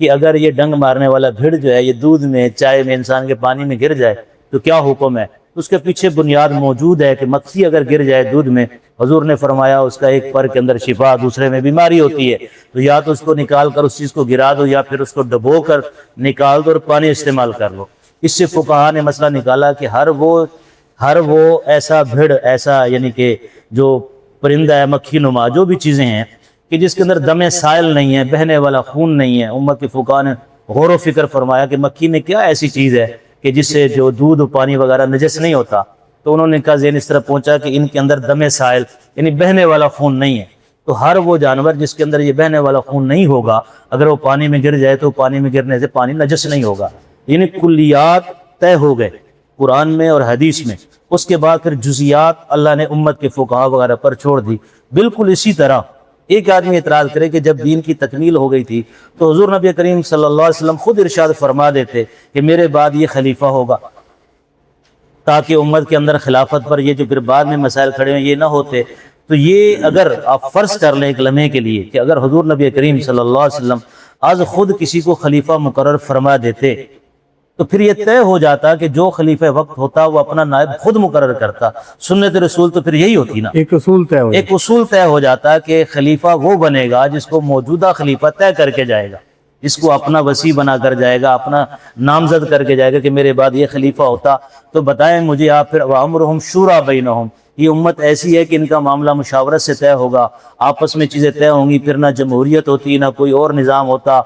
کہ اگر یہ ڈنگ مارنے والا بھیڑ جو ہے یہ دودھ میں، چائے میں، انسان کے پانی میں گر جائے تو کیا حکم ہے؟ اس کے پیچھے بنیاد موجود ہے کہ مکھی اگر گر جائے دودھ میں، حضور نے فرمایا اس کا ایک پر کے اندر شفا، دوسرے میں بیماری ہوتی ہے، تو یا تو اس کو نکال کر اس چیز کو گرا دو یا پھر اس کو ڈبو کر نکال دو اور پانی استعمال کر لو۔ اس سے فقہا نے مسئلہ نکالا کہ ہر وہ ایسا بھیڑ، ایسا یعنی کہ جو پرندہ ہے، مکھی نما جو بھی چیزیں ہیں کہ جس کے اندر دم سائل نہیں ہے، بہنے والا خون نہیں ہے، امت کے فقہا نے غور و فکر فرمایا کہ مکھی میں کیا ایسی چیز ہے کہ جس سے جو دودھ و پانی وغیرہ نجس نہیں ہوتا، تو انہوں نے کہا ذہن اس طرح پہنچا کہ ان کے اندر دم سائل یعنی بہنے والا خون نہیں ہے، تو ہر وہ جانور جس کے اندر یہ بہنے والا خون نہیں ہوگا اگر وہ پانی میں گر جائے تو پانی میں گرنے سے پانی نجس نہیں ہوگا۔ یعنی کلیات طے ہو گئے قرآن میں اور حدیث میں، اس کے بعد پھر جزیات اللہ نے امت کے فقہا وغیرہ پر چھوڑ دی۔ بالکل اسی طرح ایک آدمی اعتراض کرے کہ جب دین کی تکمیل ہو گئی تھی تو حضور نبی کریم صلی اللہ علیہ وسلم خود ارشاد فرما دیتے کہ میرے بعد یہ خلیفہ ہوگا، تاکہ امت کے اندر خلافت پر یہ جو پھر بعد میں مسائل کھڑے ہیں یہ نہ ہوتے۔ تو یہ اگر آپ فرض کر لیں ایک لمحے کے لیے کہ اگر حضور نبی کریم صلی اللہ علیہ وسلم آج خود کسی کو خلیفہ مقرر فرما دیتے تو پھر یہ طے ہو جاتا کہ جو خلیفہ وقت ہوتا وہ اپنا نائب خود مقرر کرتا۔ سنت رسول تو پھر یہی ہوتی نا، ایک اصول طے ہو ایک اصول طے ہو جاتا کہ خلیفہ وہ بنے گا جس کو موجودہ خلیفہ طے کر کے جائے گا، اس کو اپنا وصی بنا کر جائے گا، اپنا نامزد کر کے جائے گا کہ میرے بعد یہ خلیفہ ہوتا۔ تو بتائیں مجھے آپ پھر وَأَمْرُهُمْ شُورَىٰ بَيْنَهُمْ، یہ امت ایسی ہے کہ ان کا معاملہ مشاورت سے طے ہوگا، آپس میں چیزیں طے ہوں گی، پھر نہ جمہوریت ہوتی، نہ کوئی اور نظام ہوتا،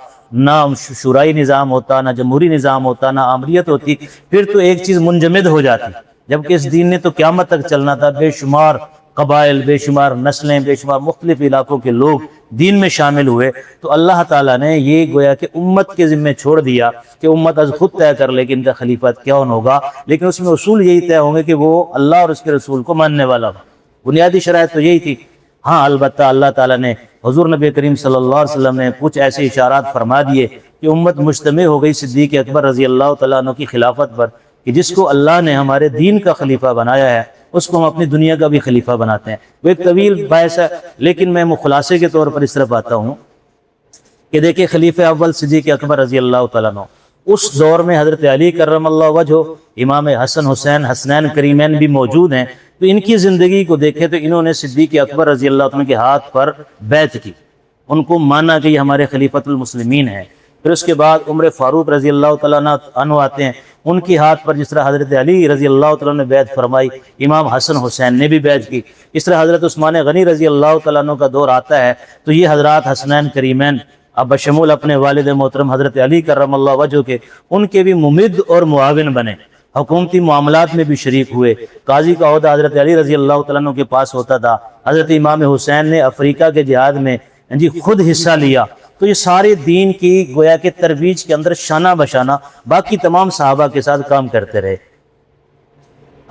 نہ شورائی نظام ہوتا، نہ جمہوری نظام ہوتا، نہ آمریت ہوتی، پھر تو ایک چیز منجمد ہو جاتی۔ جبکہ اس دین نے تو قیامت تک چلنا تھا، بے شمار قبائل، بے شمار نسلیں، بے شمار مختلف علاقوں کے لوگ دین میں شامل ہوئے، تو اللہ تعالیٰ نے یہ گویا کہ امت کے ذمہ چھوڑ دیا کہ امت از خود طے کر لے کہ ان کا خلیفہ کون ہوگا، لیکن اس میں اصول یہی طے ہوں گے کہ وہ اللہ اور اس کے رسول کو ماننے والا ہو۔ بنیادی شرائط تو یہی تھی۔ ہاں البتہ اللہ تعالیٰ نے حضور نبی کریم صلی اللہ علیہ وسلم نے کچھ ایسے اشارات فرما دیے کہ امت مجتمع ہو گئی صدیق اکبر رضی اللہ تعالیٰ عنہ کی خلافت پر، کہ جس کو اللہ نے ہمارے دین کا خلیفہ بنایا ہے اس کو ہم اپنی دنیا کا بھی خلیفہ بناتے ہیں۔ وہ ایک طویل بحث ہے، لیکن میں خلاصے کے طور پر اس طرف آتا ہوں کہ دیکھیں خلیفہ اول صدیق اکبر رضی اللہ تعالیٰ عنہ، اس دور میں حضرت علی کرم اللہ وجہہ، امام حسن حسین حسنین کریمین بھی موجود ہیں، تو ان کی زندگی کو دیکھیں تو انہوں نے صدیق اکبر رضی اللہ عنہ کے ہاتھ پر بیعت کی، ان کو مانا کہ یہ ہمارے خلیفۃ المسلمین ہیں۔ پھر اس کے بعد عمر فاروق رضی اللہ تعالیٰ عنہ آتے ہیں، ان کی ہاتھ پر جس طرح حضرت علی رضی اللہ تعالیٰ نے بیعت فرمائی، امام حسن حسین نے بھی بیعت کی۔ اس طرح حضرت عثمان غنی رضی اللہ تعالیٰ عنہ کا دور آتا ہے تو یہ حضرات حسنین کریمین اب بشمول اپنے والد محترم حضرت علی کرم اللہ وجہہ کے، ان کے بھی ممد اور معاون بنے، حکومتی معاملات میں بھی شریک ہوئے۔ قاضی کا عہدہ حضرت علی رضی اللہ تعالیٰ عنہ کے پاس ہوتا تھا۔ حضرت امام حسین نے افریقہ کے جہاد میں خود حصہ لیا۔ تو یہ سارے دین کی گویا کہ ترویج کے اندر شانہ بشانہ باقی تمام صحابہ کے ساتھ کام کرتے رہے،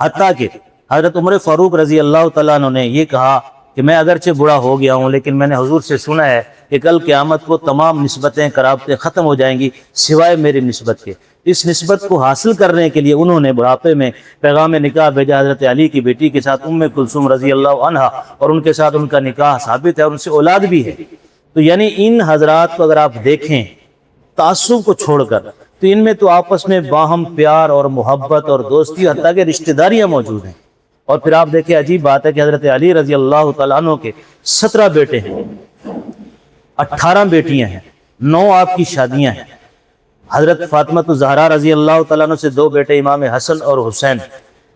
حتیٰ کہ حضرت عمر فاروق رضی اللہ تعالیٰ عنہ نے یہ کہا کہ میں اگرچہ بوڑھا ہو گیا ہوں لیکن میں نے حضور سے سنا ہے کہ کل قیامت کو تمام نسبتیں قرابتیں ختم ہو جائیں گی سوائے میری نسبت کے۔ اس نسبت کو حاصل کرنے کے لیے انہوں نے بڑھاپے میں پیغام نکاح بھیجا حضرت علی کی بیٹی کے ساتھ ام کلثوم رضی اللہ عنہا، اور ان کے ساتھ ان کا نکاح ثابت ہے اور ان سے اولاد بھی ہے۔ تو یعنی ان حضرات کو اگر آپ دیکھیں تعصب کو چھوڑ کر تو ان میں تو آپس میں باہم پیار اور محبت اور دوستی حتیٰ کہ رشتہ داریاں موجود ہیں۔ اور پھر آپ دیکھیں عجیب بات ہے کہ حضرت علی رضی اللہ تعالیٰ عنہ کے 17 بیٹے ہیں، 18 بیٹیاں ہیں، 9 آپ کی شادیاں ہیں۔ حضرت فاطمہ الزہرا رضی اللہ تعالیٰ عنہ سے 2 بیٹے امام حسن اور حسین،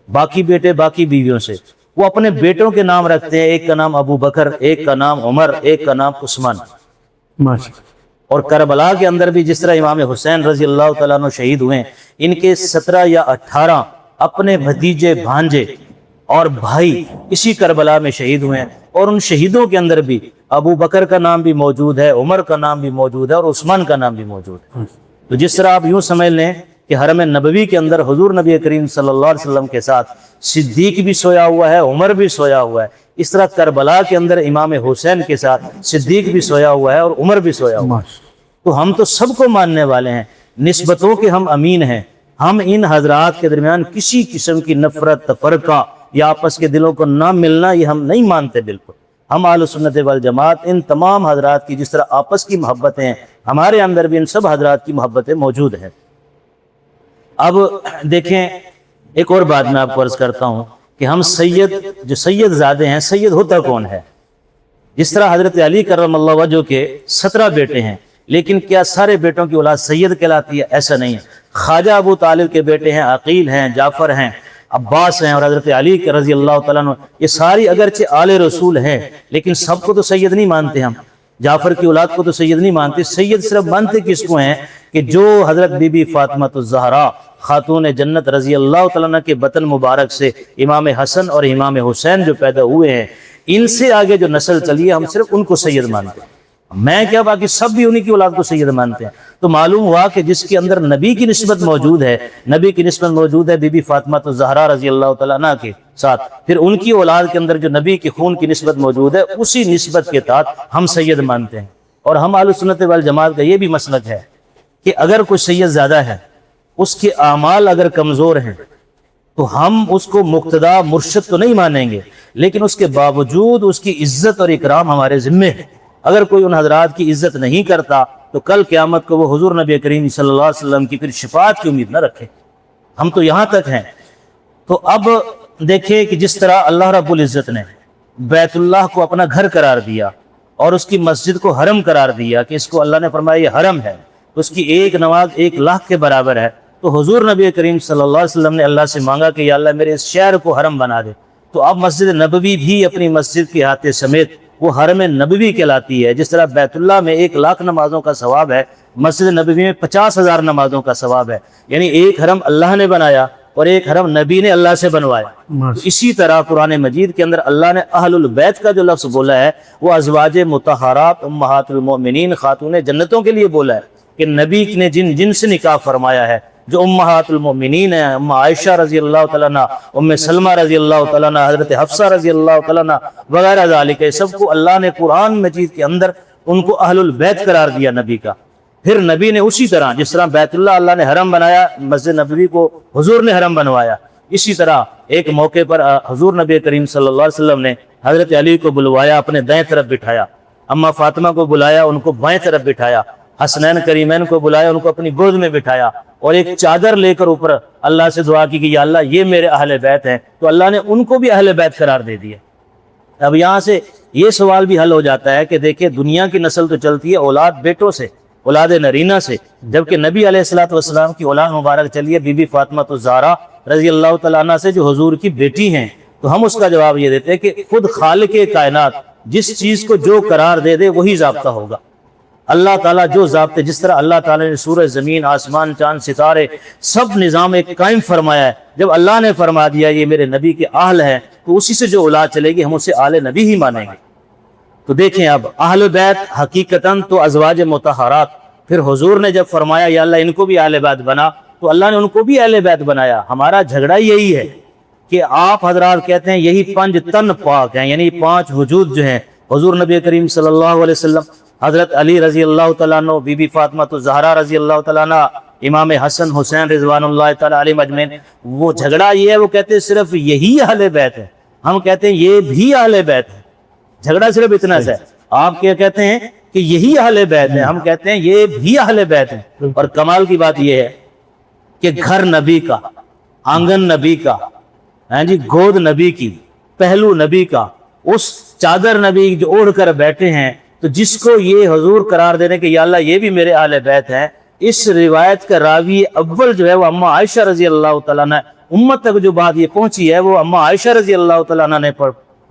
باقی بیٹے باقی بیویوں سے۔ وہ اپنے بیٹوں کے نام رکھتے ہیں، ایک کا نام ابو بکر، ایک کا نام عمر، ایک کا نام عثمان۔ اور کربلا کے اندر بھی جس طرح امام حسین رضی اللہ تعالیٰ عنہ شہید ہوئے ہیں، ان کے 17 یا 18 اپنے بھتیجے بھانجے اور بھائی اسی کربلا میں شہید ہوئے ہیں، اور ان شہیدوں کے اندر بھی ابو بکر کا نام بھی موجود ہے، عمر کا نام بھی موجود ہے اور عثمان کا نام بھی موجود ہے۔ تو جس طرح آپ یوں سمجھ لیں کہ حرم نبوی کے اندر حضور نبی کریم صلی اللہ علیہ وسلم کے ساتھ صدیق بھی سویا ہوا ہے، عمر بھی سویا ہوا ہے، اس طرح کربلا کے اندر امام حسین کے ساتھ صدیق بھی سویا ہوا ہے اور عمر بھی سویا ہوا ہے۔ تو ہم تو سب کو ماننے والے ہیں، نسبتوں کے ہم امین ہیں۔ ہم ان حضرات کے درمیان کسی قسم کی نفرت، تفرقہ یا آپس کے دلوں کو نہ ملنا یہ ہم نہیں مانتے بالکل۔ ہم اہل سنت والجماعت ان تمام حضرات کی جس طرح آپس کی محبتیں ہیں، ہمارے اندر بھی ان سب حضرات کی محبتیں موجود ہیں۔ اب دیکھیں ایک اور بات میں آپ کو عرض کرتا ہوں کہ ہم جو سید زادے ہیں، سید ہوتا کون ہے؟ جس طرح حضرت علی کرم اللہ وجہ کے 17 بیٹے ہیں، لیکن کیا سارے بیٹوں کی اولاد سید کہلاتی ہے؟ ایسا نہیں ہے۔ خواجہ ابو طالب کے بیٹے ہیں، عقیل ہیں، جعفر ہیں، عباس ہیں، اور حضرت علی رضی اللہ تعالیٰ عنہ، یہ ساری اگرچہ آل رسول ہیں لیکن سب کو تو سید نہیں مانتے ہم۔ جعفر کی اولاد کو تو سید نہیں مانتے۔ سید صرف مانتے کس کو ہیں کہ جو حضرت بی بی فاطمہ الزہرا خاتون جنت رضی اللہ تعالیٰ عنہ کے بطن مبارک سے امام حسن اور امام حسین جو پیدا ہوئے ہیں، ان سے آگے جو نسل چلی ہے ہم صرف ان کو سید مانتے ہیں۔ میں کیا باقی سب بھی انہی کی اولاد کو سید مانتے ہیں۔ تو معلوم ہوا کہ جس کے اندر نبی کی نسبت موجود ہے، نبی کی نسبت موجود ہے بی بی فاطمہ الزہرا رضی اللہ تعالیٰ عنہ کے ساتھ، پھر ان کی اولاد کے اندر جو نبی کی خون کی نسبت موجود ہے، اسی نسبت کے تحت ہم سید مانتے ہیں۔ اور ہم اہل سنت والجماعت کا یہ بھی مسلک ہے کہ اگر کوئی سید زیادہ ہے، اس کے اعمال اگر کمزور ہیں تو ہم اس کو مقتدا مرشد تو نہیں مانیں گے، لیکن اس کے باوجود اس کی عزت اور اکرام ہمارے ذمے ہے۔ اگر کوئی ان حضرات کی عزت نہیں کرتا تو کل قیامت کو وہ حضور نبی کریم صلی اللہ علیہ وسلم کی پھر شفاعت کی امید نہ رکھے۔ ہم تو یہاں تک ہیں۔ تو اب دیکھیں کہ جس طرح اللہ رب العزت نے بیت اللہ کو اپنا گھر قرار دیا اور اس کی مسجد کو حرم قرار دیا کہ اس کو اللہ نے فرمایا یہ حرم ہے، تو اس کی ایک نماز 1 لاکھ کے برابر ہے، تو حضور نبی کریم صلی اللہ علیہ وسلم نے اللہ سے مانگا کہ یا اللہ میرے اس شہر کو حرم بنا دے۔ تو اب مسجد نبوی بھی اپنی مسجد کے احاطے سمیت وہ حرم نبوی کہلاتی ہے۔ جس طرح بیت اللہ میں 1 لاکھ نمازوں کا ثواب ہے، مسجد نبوی میں 50,000 نمازوں کا ثواب ہے۔ یعنی ایک حرم اللہ نے بنایا اور ایک حرم نبی نے اللہ سے بنوایا۔ اسی طرح قرآن مجید کے اندر اللہ نے اہل البیت کا جو لفظ بولا ہے وہ ازواج مطہرات امہات المؤمنین خاتون جنتوں کے لیے بولا ہے کہ نبی نے جن سے نکاح فرمایا ہے، جو امہات المؤمنین ہیں، ام عائشہ رضی اللہ تعالیٰ عنہ، ام سلمہ رضی اللہ تعالیٰ عنہ، حضرت حفصہ رضی اللہ تعالیٰ عنہ وغیرہ ذالک، سب کو اللہ نے قرآن مجید کے اندر ان کو اہل البیت قرار دیا نبی کا۔ پھر نبی نے اسی طرح جس طرح بیت اللہ نے حرم بنایا، مسجد نبوی کو حضور نے حرم بنوایا، اسی طرح ایک موقع پر حضور نبی کریم صلی اللہ علیہ وسلم نے حضرت علی کو بلوایا، اپنے دائیں طرف بٹھایا، اما فاطمہ کو بلایا، ان کو بائیں طرف بٹھایا، حسنین کریمین کو بلایا، ان کو اپنی گود میں بٹھایا، اور ایک چادر لے کر اوپر اللہ سے دعا کی کہ یا اللہ یہ میرے اہل بیت ہیں، تو اللہ نے ان کو بھی اہل بیت قرار دے دیا۔ اب یہاں سے یہ سوال بھی حل ہو جاتا ہے کہ دیکھیں دنیا کی نسل تو چلتی ہے اولاد بیٹوں سے، اولاد نرینہ سے، جبکہ نبی علیہ السلام کی اولاد مبارک چلی ہے بی بی فاطمہ الزہرا رضی اللہ تعالیٰ عنہ سے، جو حضور کی بیٹی ہیں۔ تو ہم اس کا جواب یہ دیتے ہیں کہ خود خالق کائنات جس چیز کو جو قرار دے دے وہی ضابطہ ہوگا۔ اللہ تعالیٰ جو ضابطے، جس طرح اللہ تعالیٰ نے سورج، زمین، آسمان، چاند، ستارے سب نظام ایک قائم فرمایا ہے، جب اللہ نے فرما دیا یہ میرے نبی کے اہل ہیں تو اسی سے جو اولاد چلے گی ہم اسے آل نبی ہی مانیں گے۔ تو دیکھیں اب اہل بیت حقیقتاً تو ازواج مطہرات، پھر حضور نے جب فرمایا یا اللہ ان کو بھی اہل بیت بنا تو اللہ نے ان کو بھی اہل بیت بنایا۔ ہمارا جھگڑا یہی ہے کہ آپ حضرات کہتے ہیں یہی 5 تن پاک ہیں، یعنی 5 وجود جو ہیں، حضور نبی کریم صلی اللہ علیہ وسلم، حضرت علی رضی اللہ تعالیٰ عنہ، بی بی فاطمہ الزہرا رضی اللہ تعالیٰ عنہ، امام حسن حسین رضوان اللہ تعالیٰ علیہ مجمعین۔ وہ جھگڑا یہ ہے، وہ کہتے ہیں صرف یہی اہل بیت ہے، ہم کہتے ہیں یہ بھی اہل بیت ہے۔ جھگڑا صرف اتنا سا ہے، آپ کیا کہتے ہیں کہ یہی اہل بیت ہے، ہم کہتے ہیں یہ بھی اہل بیت ہے۔ اور کمال کی بات یہ ہے کہ گھر نبی کا، آنگن نبی کا، گود نبی کی، پہلو نبی کا، اس چادر نبی جو اوڑھ کر بیٹھے ہیں، تو جس کو یہ حضور قرار دینے کہ یا اللہ یہ بھی میرے اہل بیت ہیں، اس روایت کا راوی اول جو ہے وہ اما عائشہ رضی اللہ تعالیٰ عنہ، امت تک جو بات یہ پہنچی ہے وہ اما عائشہ رضی اللہ تعالیٰ عنہ نے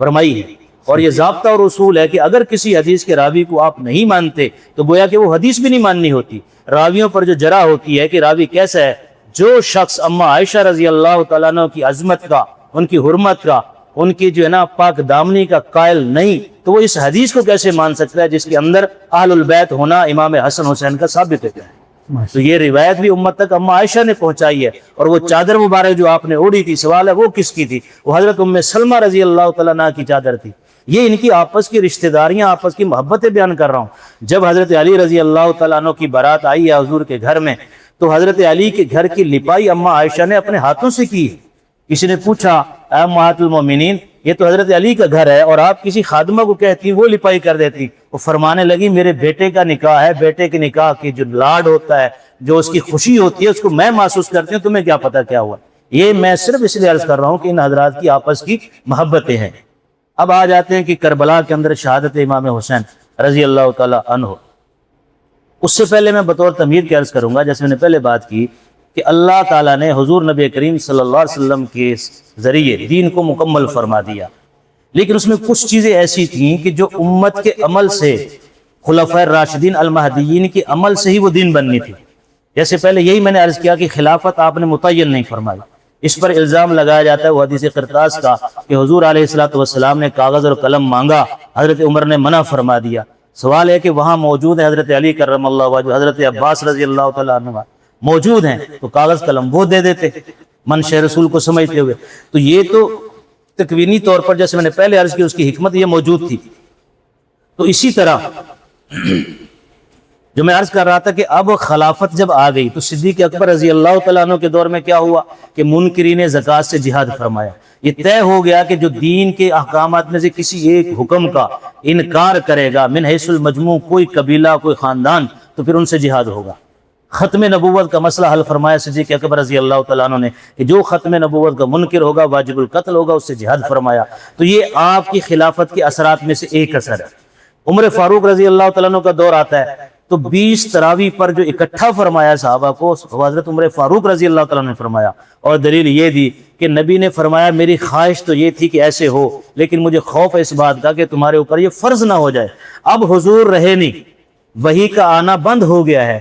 فرمائی ہے۔ اور یہ ضابطہ اور اصول ہے کہ اگر کسی حدیث کے راوی کو آپ نہیں مانتے تو گویا کہ وہ حدیث بھی نہیں ماننی ہوتی۔ راویوں پر جو جرح ہوتی ہے کہ راوی کیسا ہے، جو شخص اما عائشہ رضی اللہ تعالیٰ عنہ کی عظمت کا، ان کی حرمت کا، ان کی جو ہے نا پاک دامنی کا قائل نہیں، تو وہ اس حدیث کو کیسے مان سکتا ہے جس کے اندر اہل البیت ہونا امام حسن حسین کا ثابت ہے۔ تو یہ روایت بھی امت تک اما عائشہ نے پہنچائی ہے۔ اور وہ چادر مبارک جو آپ نے اوڑھی تھی، سوال ہے وہ کس کی تھی؟ وہ حضرت ام سلمہ رضی اللہ تعالیٰ عنہ کی چادر تھی۔ یہ ان کی آپس کی رشتہ داریاں، آپس کی محبتیں بیان کر رہا ہوں۔ جب حضرت علی رضی اللہ تعالیٰ عنہ کی بارات آئی ہے حضور کے گھر میں، تو حضرت علی کے گھر کی لپائی اما عائشہ نے اپنے ہاتھوں سے کی۔ کسی نے پوچھا اے امہات المومنین یہ تو حضرت علی کا گھر ہے اور آپ کسی خادمہ کو کہتی وہ لپائی کر دیتی. وہ فرمانے لگی میرے بیٹے کا نکاح ہے, بیٹے کے نکاح کی جو لاڈ ہوتا ہے, جو اس کی خوشی ہوتی ہے, اس کو میں محسوس کرتی ہوں, تمہیں کیا پتا کیا ہوا. یہ میں صرف اس لیے عرض کر رہا ہوں کہ ان حضرات کی آپس کی محبتیں ہیں. اب آ جاتے ہیں کہ کربلا کے اندر شہادت امام حسین رضی اللہ تعالی عنہ. اس سے پہلے میں بطور تمہید کے عرض کروں گا, جیسے میں نے پہلے بات کی کہ اللہ تعالیٰ نے حضور نبی کریم صلی اللہ علیہ وسلم کے ذریعے دین کو مکمل فرما دیا, لیکن اس میں کچھ چیزیں ایسی تھیں کہ جو امت کے عمل سے, خلفائے راشدین المہدیین کے عمل سے ہی وہ دین بننی تھی. جیسے پہلے یہی میں نے عرض کیا کہ خلافت آپ نے متعین نہیں فرمائی. اس پر الزام لگایا جاتا ہے وہ حدیث قرطاس کا کہ حضور علیہ الصلوۃ والسلام نے کاغذ اور قلم مانگا, حضرت عمر نے منع فرما دیا. سوال ہے کہ وہاں موجود ہے حضرت علی کرم اللہ وجہ, حضرت عباس رضی اللہ تعالیٰ عنہ موجود ہیں, تو کاغذ قلم وہ دے دیتے منشا رسول کو سمجھتے ہوئے. تو یہ تو تکوینی طور پر جیسے میں نے پہلے عرض کی اس کی حکمت یہ موجود تھی. تو اسی طرح جو میں عرض کر رہا تھا کہ اب خلافت جب آ گئی تو صدیق اکبر رضی اللہ تعالیٰ عنہ کے دور میں کیا ہوا کہ منکرین زکوٰۃ سے جہاد فرمایا. یہ طے ہو گیا کہ جو دین کے احکامات میں سے کسی ایک حکم کا انکار کرے گا من حیث المجموع, کوئی قبیلہ کوئی خاندان, تو پھر ان سے جہاد ہوگا. ختم نبوت کا مسئلہ حل فرمایا صدیق اکبر رضی اللہ تعالیٰ عنہ نے کہ جو ختم نبوت کا منکر ہوگا واجب القتل ہوگا, اس سے جہاد فرمایا. تو یہ آپ کی خلافت کے اثرات میں سے ایک اثر ہے. عمر فاروق رضی اللہ تعالیٰ عنہ کا دور آتا ہے تو 20 تراویح پر جو اکٹھا فرمایا صحابہ کو, حضرت عمر فاروق رضی اللہ تعالیٰ نے فرمایا. اور دلیل یہ دی کہ نبی نے فرمایا میری خواہش تو یہ تھی کہ ایسے ہو, لیکن مجھے خوف ہے اس بات کا کہ تمہارے اوپر یہ فرض نہ ہو جائے. اب حضور رہے نہیں, وحی کا آنا بند ہو گیا ہے,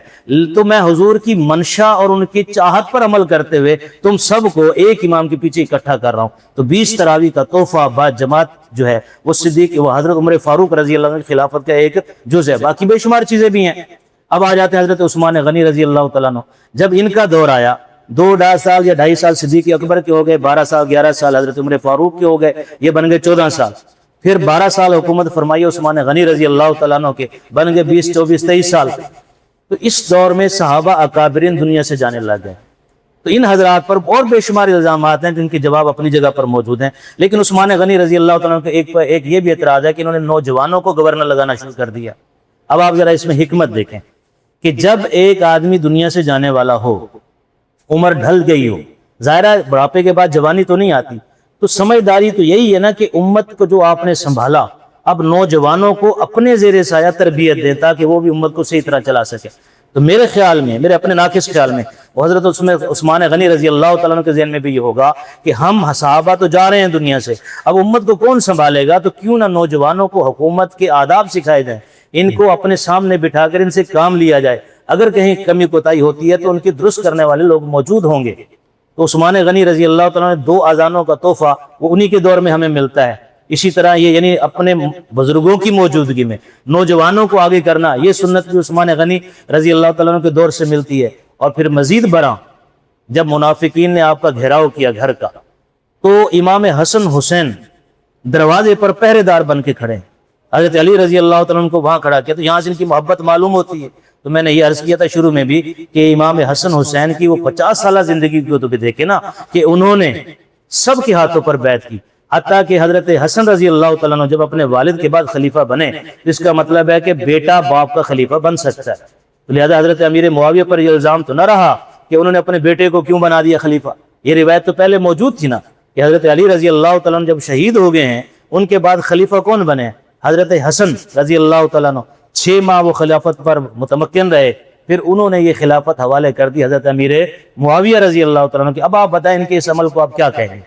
تو میں حضور کی منشا اور ان کی چاہت پر عمل کرتے ہوئے تم سب کو ایک امام کے پیچھے اکٹھا کر رہا ہوں. تو 20 تراویح کا تحفہ با جماعت جو ہے وہ صدیق وہ حضرت عمر فاروق رضی اللہ عنہ کی خلافت کا ایک جز ہے. باقی بے شمار چیزیں بھی ہیں. اب آ جاتے ہیں حضرت عثمان غنی رضی اللہ تعالیٰ عنہ. جب ان کا دور آیا 2 سال یا 2.5 سال صدیق اکبر کے ہو گئے, 12 سال 11 سال حضرت عمر فاروق کے ہو گئے, یہ بن گئے 14 سال. پھر 12 سال حکومت فرمائی عثمان غنی رضی اللہ تعالیٰ عنہ کے, بن گئے 20 24 23 سال. تو اس دور میں صحابہ اکابرین دنیا سے جانے لگ گئے. تو ان حضرات پر اور بے شمار الزامات ہیں جن کے جواب اپنی جگہ پر موجود ہیں. لیکن عثمان غنی رضی اللہ تعالیٰ عنہ کے ایک یہ بھی اعتراض ہے کہ انہوں نے نوجوانوں کو گورنر لگانا شروع کر دیا. اب آپ ذرا اس میں حکمت دیکھیں کہ جب ایک آدمی دنیا سے جانے والا ہو, عمر ڈھل گئی ہو, ظاہرہ بڑھاپے کے بعد جوانی تو نہیں آتی, تو سمجھداری تو یہی ہے نا کہ امت کو جو آپ نے سنبھالا اب نوجوانوں کو اپنے زیر سایہ تربیت دیں تاکہ وہ بھی امت کو صحیح طرح چلا سکے. تو میرے خیال میں, میرے اپنے ناقص خیال میں, وہ حضرت عثمان غنی رضی اللہ تعالیٰ عنہ کے ذہن میں بھی یہ ہوگا کہ ہم صحابہ تو جا رہے ہیں دنیا سے, اب امت کو کون سنبھالے گا, تو کیوں نہ نوجوانوں کو حکومت کے آداب سکھائے جائیں, ان کو اپنے سامنے بٹھا کر ان سے کام لیا جائے. اگر کہیں کمی کوتاہی ہوتی ہے تو ان کی درست کرنے والے لوگ موجود ہوں گے. تو عثمان غنی رضی اللہ تعالیٰ نے 2 اذانوں کا تحفہ وہ انہی کے دور میں ہمیں ملتا ہے. اسی طرح یہ یعنی اپنے بزرگوں کی موجودگی میں نوجوانوں کو آگے کرنا, یہ سنت بھی عثمان غنی رضی اللہ تعالیٰ عنہ کے دور سے ملتی ہے. اور پھر مزید برآں جب منافقین نے آپ کا گھیراؤ کیا گھر کا, تو امام حسن حسین دروازے پر پہرے دار بن کے کھڑے, حضرت علی رضی اللہ تعالیٰ عنہ کو وہاں کھڑا کیا. تو یہاں سے ان کی محبت معلوم ہوتی ہے. تو میں نے یہ عرض کیا تھا شروع میں بھی کہ امام حسن حسین کی وہ 50 سالہ زندگی کو تو بھی دیکھے نا کہ انہوں نے سب کے ہاتھوں پر بیعت کی, حتیٰ کہ حضرت حسن رضی اللہ تعالیٰ عنہ جب اپنے والد کے بعد خلیفہ بنے, اس کا مطلب ہے کہ بیٹا باپ کا خلیفہ بن سکتا ہے. تو لہذا حضرت امیر معاویہ پر یہ الزام تو نہ رہا کہ انہوں نے اپنے بیٹے کو کیوں بنا دیا خلیفہ. یہ روایت تو پہلے موجود تھی نا کہ حضرت علی رضی اللہ تعالیٰ عنہ جب شہید ہو گئے ہیں, ان کے بعد خلیفہ کون بنے, حضرت حسن رضی اللہ تعالیٰ عنہ. 6 ماہ وہ خلافت پر متمکن رہے, پھر انہوں نے یہ خلافت حوالے کر دی حضرت امیر معاویہ رضی اللہ تعالیٰ عنہ کی. اب آپ بتائیں ان کے اس عمل کو آپ کیا کہیں گے.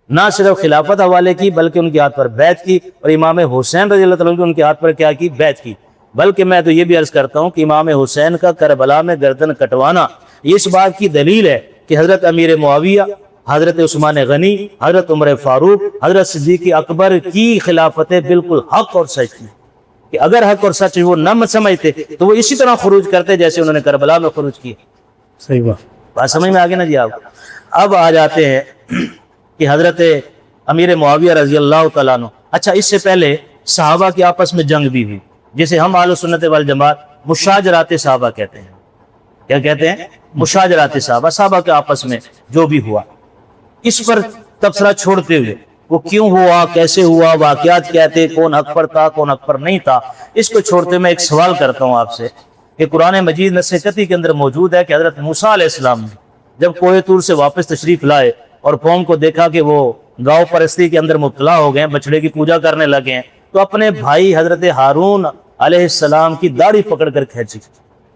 نہ صرف خلافت حوالے کی بلکہ ان کے ہاتھ پر بیعت کی, اور امام حسین رضی اللہ تعالیٰ عنہ ان کے ہاتھ پر کیا کی, بیعت کی. بلکہ میں تو یہ بھی عرض کرتا ہوں کہ امام حسین کا کربلا میں گردن کٹوانا یہ اس بات کی دلیل ہے کہ حضرت امیر معاویہ, حضرت عثمان غنی, حضرت عمر فاروق, حضرت صدیق اکبر کی خلافتیں بالکل حق اور سچ تھی. کہ اگر حق اور سچ وہ نہ سمجھتے تو وہ اسی طرح خروج کرتے جیسے انہوں نے کربلا میں خروج کیا. صحیح بات سمجھ میں آگے نا جی آپ. اب آ جاتے ہیں کہ حضرت امیر معاویہ رضی اللہ تعالیٰ عنہ. اچھا, اس سے پہلے صحابہ کی آپس میں جنگ بھی ہوئی جسے ہم اہل سنت والجماعت مشاجرات صحابہ کہتے ہیں. کیا کہتے ہیں؟ مشاجرات صحابہ, صحابہ کے آپس میں جو بھی ہوا. اس پر تبصرہ چھوڑتے ہوئے وہ کیوں ہوا، کیسے ہوا، واقعات کیا تھے، کون حق پر تھا، کون حق پر نہیں تھا، اس کو چھوڑتے میں ایک سوال کرتا ہوں آپ سے کہ قرآن مجید نص قطعی کے اندر موجود ہے کہ حضرت موسیٰ علیہ السلام نے جب کوہ طور سے واپس تشریف لائے اور قوم کو دیکھا کہ وہ گاؤں پرستی کے اندر مبتلا ہو گئے ہیں، بچڑے کی پوجا کرنے لگے ہیں، تو اپنے بھائی حضرت ہارون علیہ السلام کی داڑھی پکڑ کر کھینچی.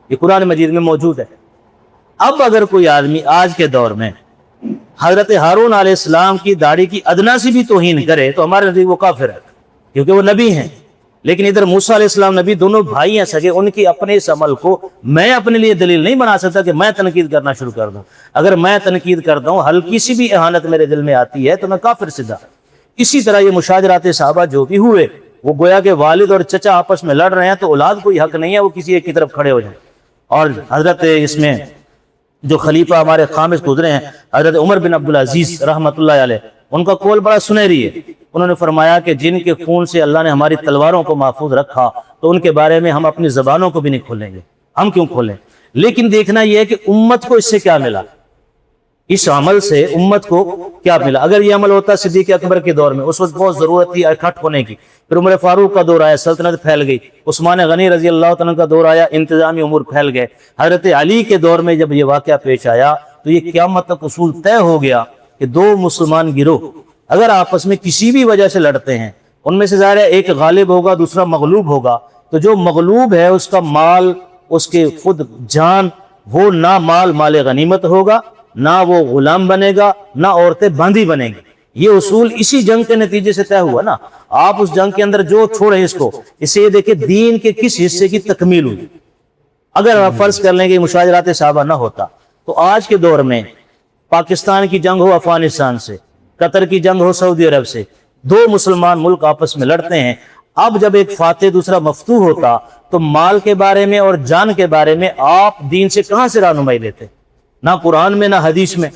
یہ قرآن مجید میں موجود ہے. اب اگر کوئی آدمی آج کے دور میں حضرت ہارون علیہ السلام کی داڑھی کی ادنا سی بھی توہین کرے تو ہمارے نزدیک وہ کافر ہے، کیونکہ وہ نبی ہیں. لیکن ادھر موسیٰ علیہ السلام نبی، دونوں بھائی ہیں سگے، ان کی اپنے اس عمل کو میں اپنے لیے دلیل نہیں بنا سکتا کہ میں تنقید کرنا شروع کر دوں. اگر میں تنقید کرتا ہوں، ہلکی سی بھی اہانت میرے دل میں آتی ہے تو میں کافر سدھا. اسی طرح یہ مشاجرات صحابہ جو بھی ہوئے، وہ گویا کہ والد اور چچا آپس میں لڑ رہے ہیں تو اولاد کوئی حق نہیں ہے وہ کسی ایک کی طرف کھڑے ہو جائیں. اور حضرت اس میں جو خلیفہ ہمارے خامس گزرے ہیں حضرت عمر بن عبدالعزیز رحمۃ اللہ علیہ، ان کا قول بڑا سنہری ہے. انہوں نے فرمایا کہ جن کے خون سے اللہ نے ہماری تلواروں کو محفوظ رکھا تو ان کے بارے میں ہم اپنی زبانوں کو بھی نہیں کھولیں گے. ہم کیوں کھولیں؟ لیکن دیکھنا یہ ہے کہ امت کو اس سے کیا ملا، اس عمل سے امت کو کیا ملا. اگر یہ عمل ہوتا صدیق اکبر کے دور میں، اس وقت بہت ضرورت تھی اکٹھ ہونے کی، پھر عمر فاروق کا دور آیا، سلطنت پھیل گئی، عثمان غنی رضی اللہ تعالیٰ کا دور آیا، انتظامی امور پھیل گئے، حضرت علی کے دور میں جب یہ واقعہ پیش آیا تو یہ قیامت تک اصول طے ہو گیا کہ دو مسلمان گروہ اگر آپس میں کسی بھی وجہ سے لڑتے ہیں، ان میں سے ظاہر ہے ایک غالب ہوگا، دوسرا مغلوب ہوگا، تو جو مغلوب ہے اس کا مال، اس کے خود جان، وہ نہ مال غنیمت ہوگا، نہ وہ غلام بنے گا، نہ عورتیں باندھی بنے گی. یہ اصول اسی جنگ کے نتیجے سے طے ہوا نا. آپ اس جنگ کے اندر جو چھوڑیں اس کو، اسے یہ دیکھیں دین کے کس حصے کی تکمیل ہوئی. اگر آپ فرض کر لیں کہ مشاجرات صحابہ نہ ہوتا تو آج کے دور میں پاکستان کی جنگ ہو افغانستان سے، قطر کی جنگ ہو سعودی عرب سے، دو مسلمان ملک آپس میں لڑتے ہیں. اب جب ایک فاتح دوسرا مفتوح ہوتا تو مال کے بارے میں اور جان کے بارے میں آپ دین سے کہاں سے رہنمائی لیتے؟ نہ قرآن میں نہ حدیث میں.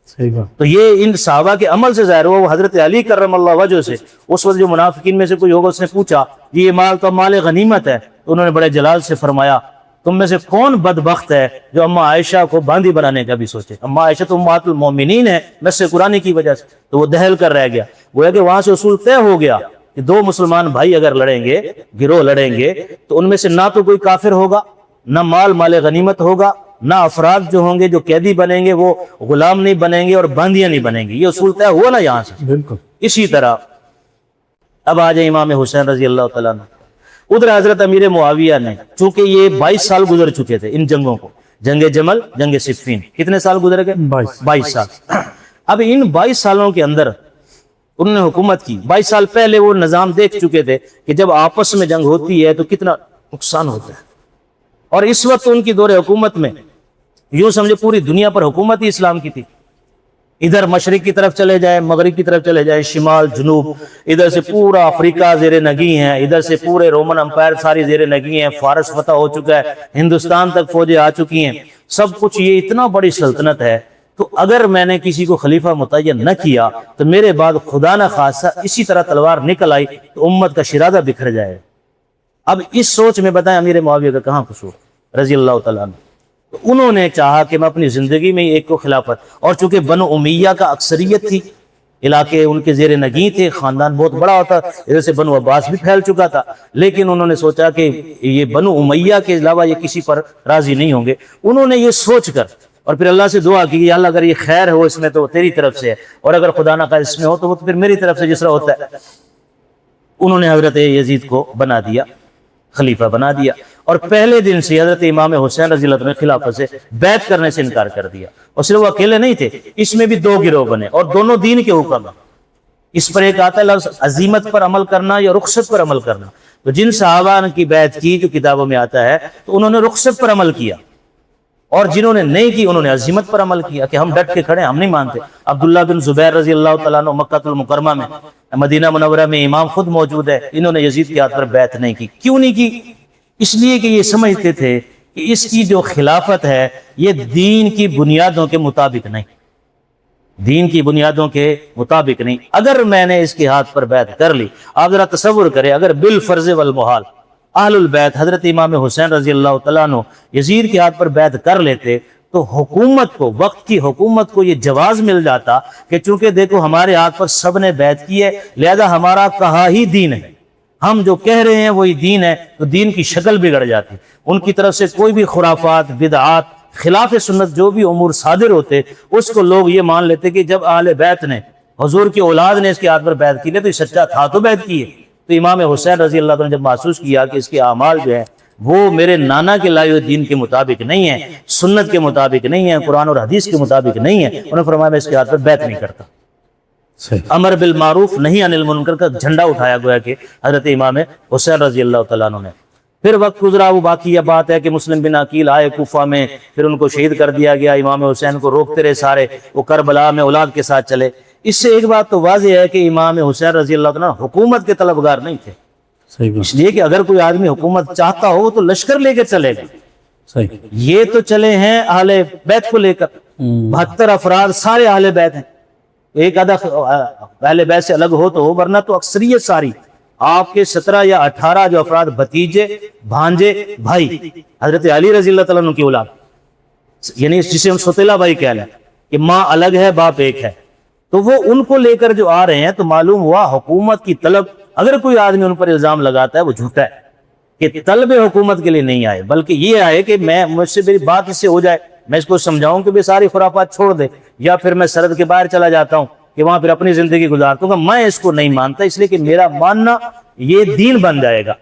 صحیح بات. تو یہ ان صحابہ کے عمل سے ظاہر ہوا. وہ حضرت علی کرم اللہ وجہ سے اس وقت جو منافقین میں سے کوئی ہوگا، اس نے پوچھا یہ مال تو مال غنیمت ہے، تو انہوں نے بڑے جلال سے فرمایا تم میں سے کون بدبخت ہے جو اما عائشہ کو باندھی بنانے کا بھی سوچے. اما عائشہ تو امہات المومنین ہے، نص قرآن کی وجہ سے. تو وہ دہل کر رہ گیا. وہ ہے کہ وہاں سے اصول طے ہو گیا کہ دو مسلمان بھائی اگر لڑیں گے، گروہ لڑیں گے، تو ان میں سے نہ تو کوئی کافر ہوگا، نہ مال غنیمت ہوگا، نہ افراد جو ہوں گے جو قیدی بنیں گے وہ غلام نہیں بنیں گے اور باندیاں نہیں بنیں گی. یہ اصول طے ہوا نا یہاں سے. بالکل. اسی طرح اب آ جائے امام حسین رضی اللہ تعالیٰ عنہ. ادھر حضرت امیر معاویہ نے، چونکہ یہ 22 سال گزر چکے تھے ان جنگوں کو، جنگ جمل، جنگ صفین، کتنے سال گزر گئے؟ 22 سال. اب ان 22 سالوں کے اندر انہوں نے حکومت کی. 22 سال پہلے وہ نظام دیکھ چکے تھے کہ جب آپس میں جنگ ہوتی ہے تو کتنا نقصان ہوتا ہے. اور اس وقت ان کی دور حکومت میں یوں سمجھے پوری دنیا پر حکومت ہی اسلام کی تھی. ادھر مشرق کی طرف چلے جائیں، مغرب کی طرف چلے جائیں، شمال جنوب، ادھر سے پورا افریقہ زیر نگی ہیں، ادھر سے پورے رومن امپائر ساری زیر نگی ہیں، فارس فتح ہو چکا ہے، ہندوستان تک فوجیں آ چکی ہیں، سب کچھ. یہ اتنا بڑی سلطنت ہے. تو اگر میں نے کسی کو خلیفہ متعین نہ کیا تو میرے بعد خدا نہ خاصہ اسی طرح تلوار نکل آئی تو امت کا شرادہ بکھر جائے. اب اس سوچ میں بتائیں امیر معاویہ کا کہاں قصور رضی اللہ تعالیٰ عنہ. تو انہوں نے چاہا کہ میں اپنی زندگی میں ایک کو خلافت، اور چونکہ بنو امیہ کا اکثریت تھی، علاقے ان کے زیر نگیں تھے، خاندان بہت بڑا ہوتا، ادھر سے بنو عباس بھی پھیل چکا تھا، لیکن انہوں نے سوچا کہ یہ بنو امیہ کے علاوہ یہ کسی پر راضی نہیں ہوں گے. انہوں نے یہ سوچ کر اور پھر اللہ سے دعا کی کہ اللہ اگر یہ خیر ہو اس میں تو تیری طرف سے ہے، اور اگر خدا نہ خواہ اس میں ہو تو وہ پھر میری طرف سے جس طرح ہوتا ہے. انہوں نے حضرت یزید کو بنا دیا، خلیفہ بنا دیا، اور پہلے دن سے حضرت امام حسین رضی اللہ عنہ نے خلافت سے بیعت کرنے سے انکار کر دیا. اور صرف وہ اکیلے نہیں تھے، اس میں بھی 2 گروہ بنے اور دونوں دین کے حکم. اس پر ایک آتا ہے لفظ عزیمت پر عمل کرنا یا رخصت پر عمل کرنا. تو جن صحابہ کی بیعت کی جو کتابوں میں آتا ہے تو انہوں نے رخصت پر عمل کیا، اور جنہوں نے نہیں کی انہوں نے عزیمت پر عمل کیا کہ ہم ڈٹ کے کھڑے، ہم نہیں مانتے. عبداللہ بن زبیر رضی اللہ تعالیٰ عنہ مکہ المکرمہ میں، مدینہ منورہ میں امام خود موجود ہے، انہوں نے یزید کے ہاتھ پر بیعت نہیں کی. کیوں نہیں کی؟ اس لیے کہ یہ سمجھتے تھے کہ اس کی جو خلافت ہے یہ دین کی بنیادوں کے مطابق نہیں، دین کی بنیادوں کے مطابق نہیں. اگر میں نے اس کے ہاتھ پر بیعت کر لی، آپ ذرا تصور کریں اگر بالفرض والمحال اہل البیت حضرت امام حسین رضی اللہ تعالیٰ عنہ یزید کے ہاتھ پر بیعت کر لیتے تو حکومت کو، وقت کی حکومت کو یہ جواز مل جاتا کہ چونکہ دیکھو ہمارے ہاتھ پر سب نے بیعت کی ہے، لہذا ہمارا کہا ہی دین ہے، ہم جو کہہ رہے ہیں وہی دین ہے، تو دین کی شکل بگڑ جاتی۔ ان کی طرف سے کوئی بھی خرافات، بدعات، خلاف سنت جو بھی امور صادر ہوتے، اس کو لوگ یہ مان لیتے کہ جب اہل بیت نے، حضور کی اولاد نے اس کے ہاتھ پر بیعت کی ہے تو یہ سچا تھا تو بیعت کی ہے۔ تو امام حسین رضی اللہ عنہ نے جب محسوس کیا کہ اس کے اعمال جو ہیں وہ میرے نانا کے لائے ہوئے دین کے مطابق نہیں ہیں، سنت کے مطابق نہیں ہیں، قرآن اور حدیث کے مطابق نہیں ہیں، انہوں نے فرمایا میں اس کے ہاتھ پر بیعت نہیں کرتا۔ صحیح۔ امر بالمعروف نہیں عن المنکر کا جھنڈا اٹھایا گیا کہ حضرت امام حسین رضی اللہ تعالیٰ عنہ نے۔ پھر وقت گزرا، وہ باقی یہ بات ہے کہ مسلم بن عقیل آئے کوفہ میں، پھر ان کو شہید کر دیا گیا، امام حسین کو روکتے رہے سارے، وہ کربلا میں اولاد کے ساتھ چلے۔ اس سے ایک بات تو واضح ہے کہ امام حسین رضی اللہ تعالیٰ عنہ حکومت کے طلبگار نہیں تھے، صحیح بات، اس لیے کہ اگر کوئی آدمی حکومت چاہتا ہو تو لشکر لے کے چلے گا، صحیح۔ یہ تو چلے ہیں اہل بیت کو لے کر، 72 افراد سارے اہل بیت ہیں، ایک آدھا اہل بیت سے الگ ہو تو ہو، ورنہ تو اکثریت ساری آپ کے 17 یا 18 جو افراد بھتیجے، بھانجے، بھائی، حضرت علی رضی اللہ تعالیٰ عنہ کی اولاد، یعنی جسے ہم ستیلا بھائی کہہ لیں کہ ماں الگ ہے باپ ایک ہے، تو وہ ان کو لے کر جو آ رہے ہیں، تو معلوم ہوا حکومت کی طلب، اگر کوئی آدمی ان پر الزام لگاتا ہے وہ جھوٹا ہے کہ طلب حکومت کے لیے نہیں آئے، بلکہ یہ آئے کہ میں مجھ سے میری بات اس سے ہو جائے، میں اس کو سمجھاؤں کہ ساری خرافات چھوڑ دے، یا پھر میں سرحد کے باہر چلا جاتا ہوں کہ وہاں پھر اپنی زندگی گزارتا ہوں، کہ میں اس کو نہیں مانتا، اس لیے کہ میرا ماننا یہ دین بن جائے گا،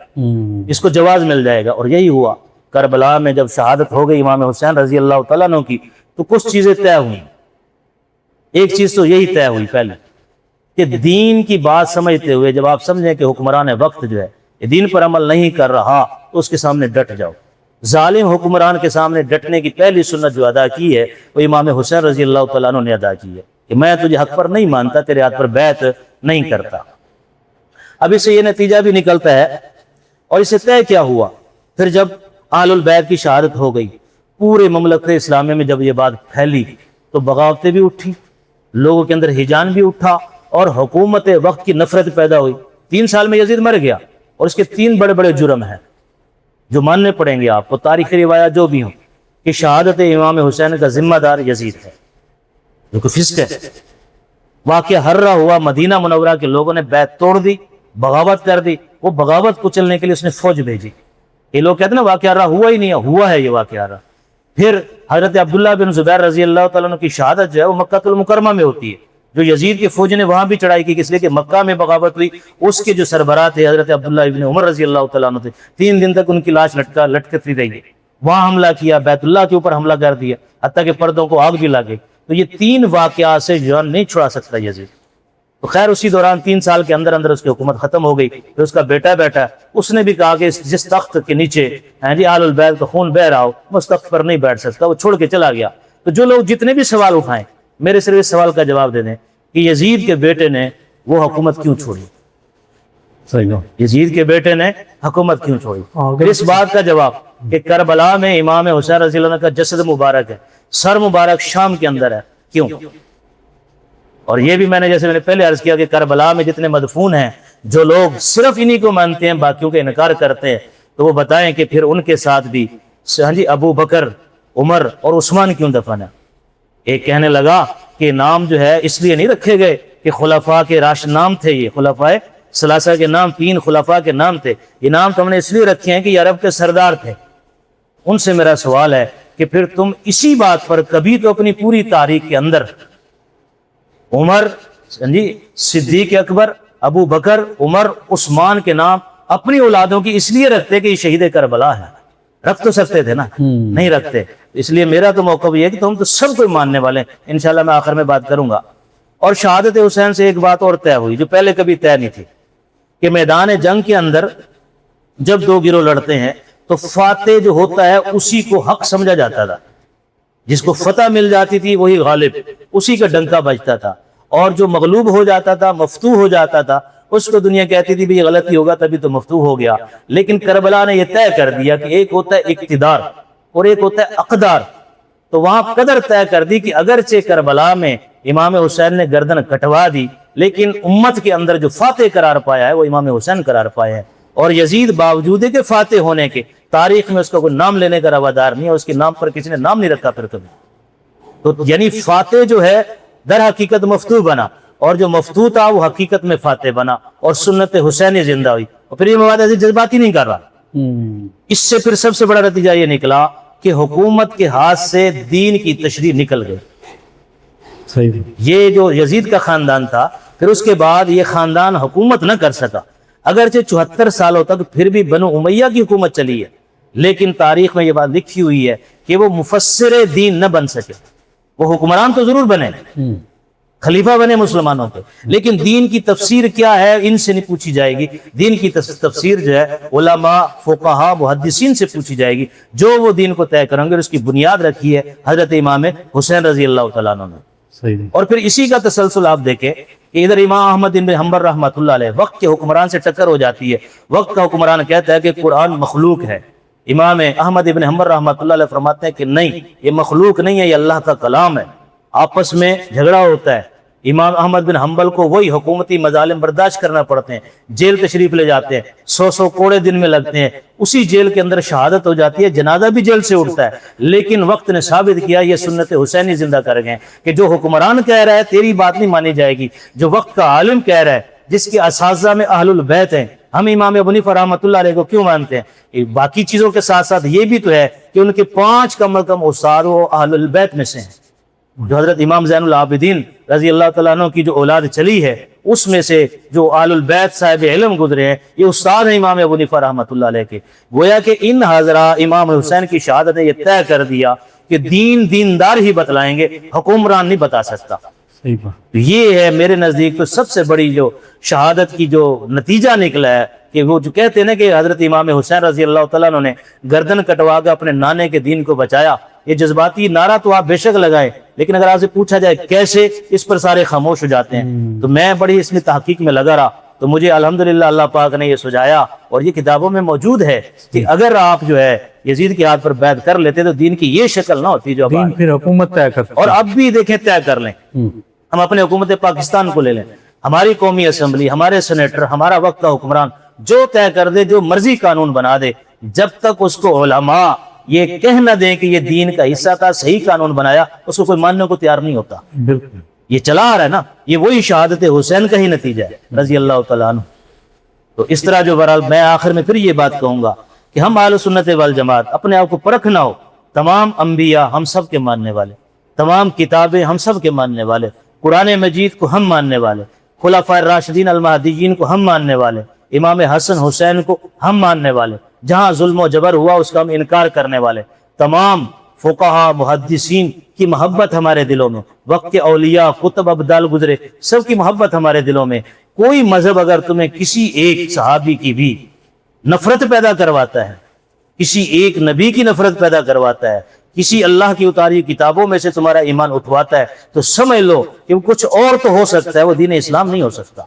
اس کو جواز مل جائے گا۔ اور یہی ہوا، کربلا میں جب شہادت ہو گئی امام حسین رضی اللہ تعالیٰ عنہ کی، تو کچھ چیزیں طے ہوئیں۔ ایک چیز تو یہی طے ہوئی پہلے کہ دین کی بات سمجھتے ہوئے جب آپ سمجھیں کہ حکمران وقت جو ہے یہ دین پر عمل نہیں کر رہا تو اس کے سامنے ڈٹ جاؤ۔ ظالم حکمران کے سامنے ڈٹنے کی پہلی سنت جو ادا کی ہے وہ امام حسین رضی اللہ تعالیٰ عنہ نے ادا کی ہے کہ میں تجھے حق پر نہیں مانتا، تیرے ہاتھ پر بیعت نہیں کرتا۔ اب اس سے یہ نتیجہ بھی نکلتا ہے، اور اس سے طے کیا ہوا، پھر جب اہل البیت کی شہادت ہو گئی، پورے مملکت اسلامیہ میں جب یہ بات پھیلی تو بغاوتیں بھی اٹھی، لوگوں کے اندر ہیجان بھی اٹھا، اور حکومت وقت کی نفرت پیدا ہوئی۔ 3 سال میں یزید مر گیا، اور اس کے 3 بڑے بڑے جرم ہیں جو ماننے پڑیں گے آپ کو، تاریخی روایات جو بھی ہوں، کہ شہادت امام حسین کا ذمہ دار یزید ہے، جو کہ فسق ہے۔ واقعہ ہررا ہوا، مدینہ منورہ کے لوگوں نے بیعت توڑ دی، بغاوت کر دی، وہ بغاوت کچلنے کے لیے اس نے فوج بھیجی۔ یہ لوگ کہتے ہیں نا واقعہ ہررا ہوا ہی نہیں ہے، ہوا ہے یہ واقعہ ہررا۔ پھر حضرت عبداللہ بن زبیر رضی اللہ تعالیٰ عنہ کی شہادت جو ہے وہ مکہ المکرمہ میں ہوتی ہے، جو یزید کی فوج نے وہاں بھی چڑھائی کی، اس لیے کہ مکہ میں بغاوت ہوئی، اس کے جو سربراہ تھے حضرت عبداللہ ابن عمر رضی اللہ تعالیٰ عنہ تھے، 3 دن تک ان کی لاش لٹکتی رہی، وہاں حملہ کیا، بیت اللہ کے اوپر حملہ کر دیا، حتیٰ کہ پردوں کو آگ بھی لگے۔ تو یہ 3 واقعات سے جان نہیں چھڑا سکتا یزید۔ تو خیر اسی دوران 3 سال کے اندر اندر اس کی حکومت ختم ہو گئی۔ پھر اس کا بیٹا بیٹھا، اس نے بھی کہا کہ جس تخت کے نیچے اہل البیت کا خون بہ رہا ہو، میں اس تخت پر نہیں بیٹھ سکتا، وہ چھوڑ کے چلا گیا۔ تو جو لوگ جتنے بھی سوال اٹھائیں، میرے صرف اس سوال کا جواب دے دیں کہ یزید کے بیٹے نے وہ حکومت کیوں چھوڑی؟ صحیح بات۔ یزید کے بیٹے نے حکومت کیوں چھوڑی؟ پھر اس بات کا جواب کہ کربلا میں امام حسین رضی اللہ عنہ کا جسد مبارک ہے، سر مبارک شام کے اندر ہے، کیوں؟ اور یہ بھی میں نے پہلے عرض کیا کہ کربلا میں جتنے مدفون ہیں، جو لوگ صرف انہی کو مانتے ہیں، باقیوں کا انکار کرتے ہیں، تو وہ بتائیں کہ پھر ان کے ساتھ بھی ابو بکر، عمر اور عثمان کیوں دفن ہے؟ ایک کہنے لگا کہ نام جو ہے اس لیے نہیں رکھے گئے کہ خلفاء کے راشد نام تھے، یہ خلفاء ثلاثہ کے نام، 3 خلفاء کے نام تھے، یہ نام تو ہم نے اس لیے رکھے ہیں کہ یہ عرب کے سردار تھے۔ ان سے میرا سوال ہے کہ پھر تم اسی بات پر کبھی تو اپنی پوری تاریخ کے اندر عمر، صدیق اکبر، ابو بکر، عمر، عثمان کے نام اپنی اولادوں کی اس لیے رکھتے کہ یہ شہید کربلا ہے؟ رکھ تو سکتے تھے نا، نہیں رکھتے۔ اس لیے میرا تو موقف یہ ہے کہ تم تو سب کو ماننے والے ہیں، انشاءاللہ میں آخر میں بات کروں گا۔ اور شہادت حسین سے ایک بات اور طے ہوئی جو پہلے کبھی طے نہیں تھی، کہ میدان جنگ کے اندر جب 2 گروہ لڑتے ہیں تو فاتح جو ہوتا ہے اسی کو حق سمجھا جاتا تھا، جس کو فتح مل جاتی تھی وہی غالب، اسی کا ڈنکا بجتا تھا، اور جو مغلوب ہو جاتا تھا، مفتوح ہو جاتا تھا، اس کو دنیا کہتی تھی بھی یہ غلطی ہوگا تبھی تو مفتوح ہو گیا۔ لیکن کربلا نے یہ طے کر دیا کہ ایک ہوتا ہے اقتدار اور ایک ہوتا ہے اقدار۔ تو وہاں قدر طے کر دی کہ اگرچہ کربلا میں امام حسین نے گردن کٹوا دی، لیکن امت کے اندر جو فاتح قرار پایا ہے وہ امام حسین قرار پایا ہے، اور یزید باوجود ہے کہ فاتح ہونے کے تاریخ میں اس کا کوئی نام لینے کا روادار نہیں ہے، اس کے نام پر کسی نے نام نہیں رکھا پھر کبھی. تو یعنی فاتح جو ہے در حقیقت مفتوح بنا، اور جو مفتوح تھا وہ حقیقت میں فاتح بنا، اور سنت حسینی زندہ ہوئی. اور پھر یہ مواد ایسی جذباتی نہیں کر رہا. اس سے پھر سب سے بڑا نتیجہ یہ نکلا کہ حکومت کے ہاتھ سے دین کی تشریح نکل گئی. صحیح. یہ جو یزید کا خاندان تھا، پھر اس کے بعد یہ خاندان حکومت نہ کر سکا، اگرچہ 74 سالوں تک پھر بھی بنو امیہ کی حکومت چلی ہے، لیکن تاریخ میں یہ بات لکھی ہوئی ہے کہ وہ مفسر دین نہ بن سکے. وہ حکمران تو ضرور بنے، خلیفہ بنے مسلمانوں پہ، لیکن دین کی تفسیر کیا ہے ان سے نہیں پوچھی جائے گی. دین کی تفسیر جو ہے علماء، فقہاء، محدثین سے پوچھی جائے گی، جو وہ دین کو طے کریں گے. اس کی بنیاد رکھی ہے حضرت امام حسین رضی اللہ تعالیٰ عنہ نے. صحیح. اور پھر اسی کا تسلسل آپ دیکھیں کہ ادھر امام احمد بن حنبل رحمۃ اللہ علیہ وقت کے حکمران سے ٹکر ہو جاتی ہے. وقت کا حکمران کہتا ہے کہ قرآن مخلوق ہے. امام احمد بن حنبل رحمۃ اللہ علیہ فرماتے ہیں کہ نہیں، یہ مخلوق نہیں ہے، یہ اللہ کا کلام ہے. آپس میں جھگڑا ہوتا ہے. امام احمد بن حنبل کو وہی حکومتی مظالم برداشت کرنا پڑتے ہیں، جیل تشریف لے جاتے ہیں، 100 کوڑے دن میں لگتے ہیں، اسی جیل کے اندر شہادت ہو جاتی ہے، جنازہ بھی جیل سے اٹھتا ہے. لیکن وقت نے ثابت کیا، یہ سنت حسینی زندہ کر گئے کہ جو حکمران کہہ رہا ہے تیری بات نہیں مانی جائے گی، جو وقت کا عالم کہہ رہا ہے، جس کے اساتذہ میں اہل البیت ہیں. ہم امام ابو حنیفہ رحمۃ اللہ علیہ کو کیوں مانتے ہیں؟ باقی چیزوں کے ساتھ ساتھ یہ بھی تو ہے کہ ان کے 5 کم از کم استاد وہ اہل البیت میں سے ہیں. جو حضرت امام زین العابدین رضی اللہ تعالیٰ عنہ کی جو اولاد چلی ہے، اس میں سے جو آل البیت صاحب علم گزرے ہیں، یہ استاد ہیں امام ابو حنیفہ رحمۃ اللہ علیہ کے. گویا کہ ان حاضرہ امام حسین کی شہادت نے یہ طے کر دیا کہ دین دیندار ہی بتلائیں گے، حکمران نہیں بتا سکتا. صحیح بات. یہ ہے میرے نزدیک تو سب سے بڑی جو شہادت کی جو نتیجہ نکلا ہے کہ وہ جو کہتے ہیں نا کہ حضرت امام حسین رضی اللہ تعالیٰ عنہ نے گردن کٹوا کے اپنے نانے کے دین کو بچایا. یہ جذباتی نعرہ تو آپ بے شک لگائیں، لیکن اگر آپ سے پوچھا جائے کیسے، اس پر سارے خاموش ہو جاتے ہیں. تو میں بڑی اس میں تحقیق میں لگا رہا، تو مجھے الحمدللہ اللہ پاک نے یہ سجایا، اور یہ کتابوں میں موجود ہے کہ اگر آپ جو ہے یزید کے ہاتھ پر بیعت کر لیتے تو دین کی یہ شکل نہ ہوتی جو دین پھر حکومت طے کرتا. اور اب بھی دیکھیں طے کر لیں. ہم اپنے حکومت پاکستان کو لے لیں، ہماری قومی اسمبلی، ہمارے سینیٹر، ہمارا وقت کا حکمران جو طے کر دے، جو مرضی قانون بنا دے، جب تک اس کو علماء یہ کہہ نہ دیں کہ یہ دین کا حصہ تھا، صحیح قانون بنایا، اس کو کوئی ماننے کو تیار نہیں ہوتا. بالکل. یہ چلا آ رہا ہے نا، یہ وہی شہادت حسین کا ہی نتیجہ ہے رضی اللہ تعالیٰ عنہ. تو اس طرح جو بہرحال میں آخر میں پھر یہ بات کہوں گا کہ ہم اہل سنت والجماعت اپنے آپ کو پرکھنا ہو. تمام انبیاء ہم سب کے ماننے والے، تمام کتابیں ہم سب کے ماننے والے، قرآن مجید کو ہم ماننے والے، خلفاء الراشدین المہدیین کو ہم ماننے والے، امام حسن حسین کو ہم ماننے والے، جہاں ظلم و جبر ہوا اس کا ہم انکار کرنے والے، تمام فقہاء محدثین کی محبت ہمارے دلوں میں، وقت کے اولیاء کتب ابدال گزرے سب کی محبت ہمارے دلوں میں. کوئی مذہب اگر تمہیں کسی ایک صحابی کی بھی نفرت پیدا کرواتا ہے، کسی ایک نبی کی نفرت پیدا کرواتا ہے، کسی اللہ کی اتاری کتابوں میں سے تمہارا ایمان اٹھواتا ہے، تو سمجھ لو کہ کچھ اور تو ہو سکتا ہے، وہ دین اسلام نہیں ہو سکتا.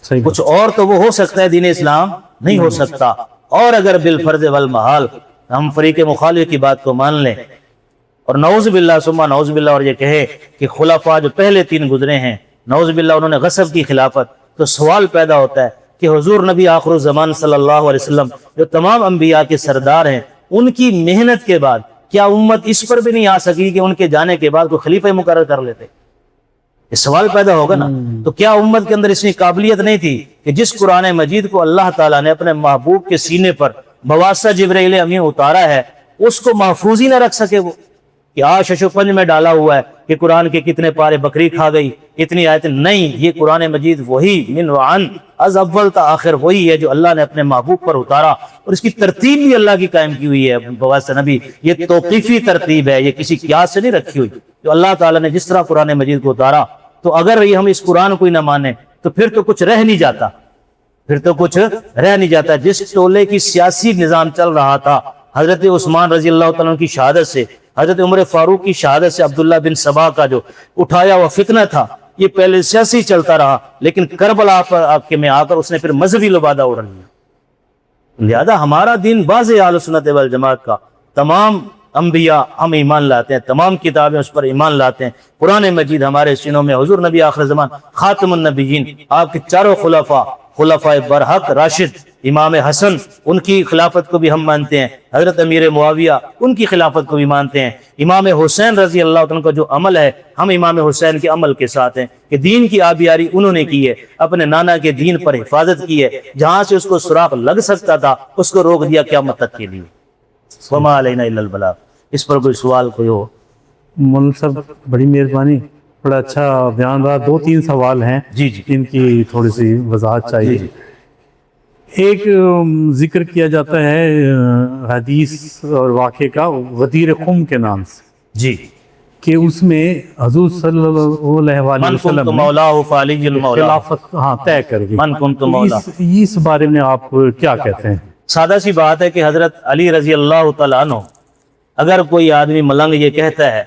صحیح. کچھ اور تو وہ ہو سکتا ہے، دین اسلام نہیں ہو سکتا. اور اگر بالفرض والمحال ہم فریق مخالف کی بات کو مان لیں اور نعوذ باللہ ثم نعوذ باللہ اور یہ کہے کہ خلفاء جو پہلے 3 گزرے ہیں نعوذ باللہ انہوں نے غصب کی خلافت، تو سوال پیدا ہوتا ہے کہ حضور نبی آخر الزمان صلی اللہ علیہ وسلم جو تمام انبیاء کے سردار ہیں، ان کی محنت کے بعد کیا امت اس پر بھی نہیں آ سکی کہ ان کے جانے کے بعد کوئی خلیفہ مقرر کر لیتے؟ یہ سوال پیدا ہوگا نا. تو کیا امت کے اندر اتنی قابلیت نہیں تھی کہ جس قرآن مجید کو اللہ تعالیٰ نے اپنے محبوب کے سینے پر بواسطہ جبرائیل امین اتارا ہے، اس کو محفوظ ہی نہ رکھ سکے؟ وہ کہ ششو پنج میں ڈالا ہوا ہے کہ قرآن کے کتنے پارے بکری کھا گئی، اتنی آیتیں. نہیں، یہ قرآن مجید وہی من وعن از اول تا آخر وہی ہے جو اللہ نے اپنے محبوب پر اتارا، اور اس کی ترتیب بھی اللہ کی قائم کی ہوئی ہے بواسطہ نبی. یہ توقیفی ترتیب ہے، یہ کسی قیاس سے نہیں رکھی ہوئی. جو اللہ تعالیٰ نے جس طرح قرآن مجید کو اتارا، تو اگر یہ ہم اس قرآن کو ہی نہ مانیں تو پھر تو کچھ رہ نہیں جاتا، پھر تو کچھ رہ نہیں جاتا. جس ٹولے کی سیاسی نظام چل رہا تھا حضرت عثمان رضی اللہ تعالیٰ کی شہادت سے، حضرت عمر فاروق کی شہادت سے، عبداللہ بن سبا کا جو اٹھایا ہوا فتنہ تھا، یہ پہلے سیاسی چلتا رہا، لیکن کربلا پر آپ کے میں آ کر اس نے پھر مذہبی لبادہ اڑ لیا. لہذا ہمارا دین باز اہل سنت والجماعت کا، تمام انبیاء ہم ایمان لاتے ہیں، تمام کتابیں اس پر ایمان لاتے ہیں. قرآن مجید ہمارے سینوں میں، حضور نبی آخر زمان خاتم النبیین، آپ کے چاروں خلفاء برحق راشد امام حسن ان کی خلافت کو بھی ہم مانتے ہیں، حضرت امیر معاویہ ان کی خلافت کو بھی مانتے ہیں، امام حسین رضی اللہ عنہ کا جو عمل ہے ہم امام حسین کے عمل کے ساتھ ہیں کہ دین کی آبیاری انہوں نے کی ہے، اپنے نانا کے دین پر حفاظت کی ہے، جہاں سے اس کو سراغ لگ سکتا تھا اس کو روک دیا قیامت تک کے لیے۔ وما علینا الا البلاغ۔ اس پر کوئی سوال کوئی ہو؟ مولانا صاحب بڑی مہربانی، بڑا اچھا بیان رہا۔ 2-3 سوال ہیں جی جی ان کی تھوڑی سی وضاحت چاہیے۔ ایک ذکر کیا جاتا ہے حدیث اور واقعے کا غدیر خم کے نام سے، جی، کہ اس میں حضور صلی اللہ علیہ وآلہ من کنت وسلم نے مولا فعلی المولا، خلافت طے کر گئی۔ من کنت مولا۔ اس بارے میں آپ کیا کہتے ہیں؟ سادہ سی بات ہے کہ حضرت علی رضی اللہ تعالیٰ عنہ، اگر کوئی آدمی ملنگ یہ کہتا ہے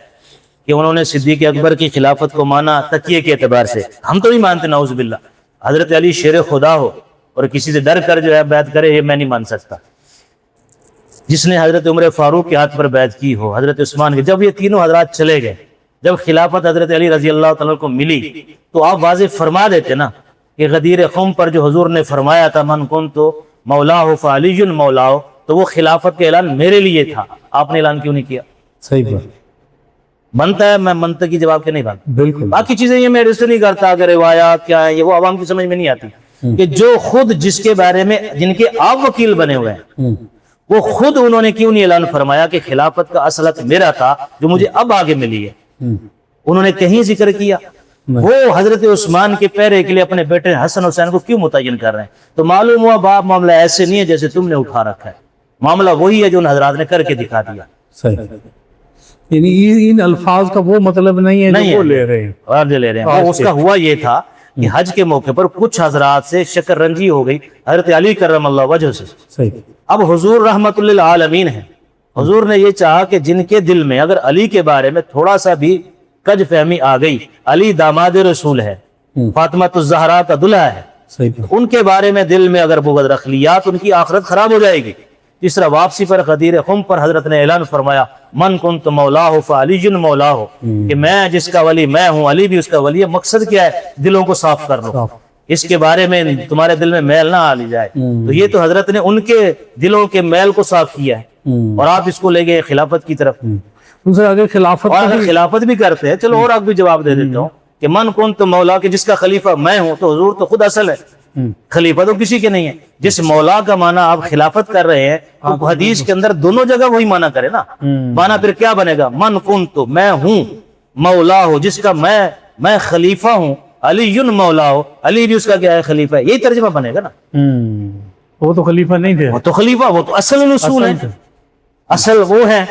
کہ انہوں نے صدیق اکبر کی خلافت کو مانا تقیے کے اعتبار سے، ہم تو نہیں مانتے نعوذ باللہ، حضرت علی شیر خدا ہو اور کسی سے ڈر کر جو ہے بیعت کرے، یہ میں نہیں مان سکتا۔ جس نے حضرت عمر فاروق کے ہاتھ پر بیعت کی ہو، حضرت عثمان کے، جب یہ تینوں حضرات چلے گئے، جب خلافت حضرت علی رضی اللہ تعالیٰ کو ملی تو آپ واضح فرما دیتے نا کہ غدیر خم پر جو حضور نے فرمایا تھا من کنت مولا ہو فعلی مولا ہو، تو وہ خلافت کا اعلان میرے لیے تھا، آپ نے اعلان کیوں نہیں کیا؟ صحیح بات، بنتا ہے، میں منطقی جواب کے نہیں بنتا۔ بالکل باقی چیزیں یہ میں ایڈجسٹ نہیں کرتا، اگر روایات کیا ہے یہ وہ عوام کی سمجھ میں نہیں آتی، کہ جو خود جس کے بارے میں جن کے آپ وکیل بنے ہوئے ہیں وہ خود انہوں نے کیوں نہیں اعلان فرمایا کہ خلافت کا اصل حق میرا تھا جو مجھے اب آگے ملی ہے؟ انہوں نے کہیں ذکر کیا؟ وہ حضرت عثمان کے پیرے کے لیے اپنے بیٹے حسن حسین کو کیوں متعین کر رہے ہیں؟ تو معلوم ہوا باپ معاملہ ایسے نہیں ہے جیسے تم نے اٹھا رکھا ہے، معاملہ وہی ہے جو ان حضرات نے کر کے دکھا دیا۔ صحیح، یعنی ان الفاظ کا وہ مطلب نہیں ہے جو وہ لے رہے ہیں اور جو لے رہے ہیں وہ اس کا ہوا یہ تھا کہ حج کے موقع پر کچھ حضرات سے شکر رنجی ہو گئی حضرت علی کرم اللہ وجہ سے۔ صحیح، اب حضور رحمت للعالمین ہیں، حضور نے یہ چاہا کہ جن کے دل میں اگر علی کے بارے میں تھوڑا سا بھی کج فہمی آ گئی، علی داماد رسول ہے، فاطمہ الزہرا کا دلہا ہے، صحیح، ان کے بارے میں دل میں اگر بغض رکھ لیا تو ان کی آخرت خراب ہو جائے گی۔ اس طرح واپسی پر غدیر خم پر حضرت نے اعلان فرمایا من کنت مولا ہو فعلی مولا ہو، کہ میں جس کا ولی میں ہوں علی بھی اس کا ولی ہے۔ مقصد کیا ہے؟ دلوں کو صاف کر لو، اس کے بارے میں تمہارے دل میں میل نہ آ لی جائے۔ تو یہ تو حضرت نے ان کے دلوں کے میل کو صاف کیا ہے، اور آپ اس کو لے گئے خلافت کی طرف۔ ان سے اگر خلافت اور اگر خلافت بھی کرتے ہیں، چلو اور آپ بھی جواب دے دیتا ہوں کہ من کنت مولا کہ جس کا خلیفہ میں ہوں، تو حضور تو خود اصل ہے، خلیفہ تو کسی کے نہیں ہے۔ جس مولا کا معنی آپ خلافت کر رہے ہیں تو حدیث کے اندر دونوں جگہ وہی معنی کرے نا، معنی پھر کیا بنے گا؟ من کنت میں ہوں، مولا ہو جس کا میں خلیفہ ہوں، علی مولا ہو علی بھی اس کا کیا ہے؟ خلیفہ ہے، یہی ترجمہ بنے گا نا۔ وہ تو خلیفہ نہیں تھے، وہ تو خلیفہ، وہ تو اصل رسول ہے، اصل وہ ہے،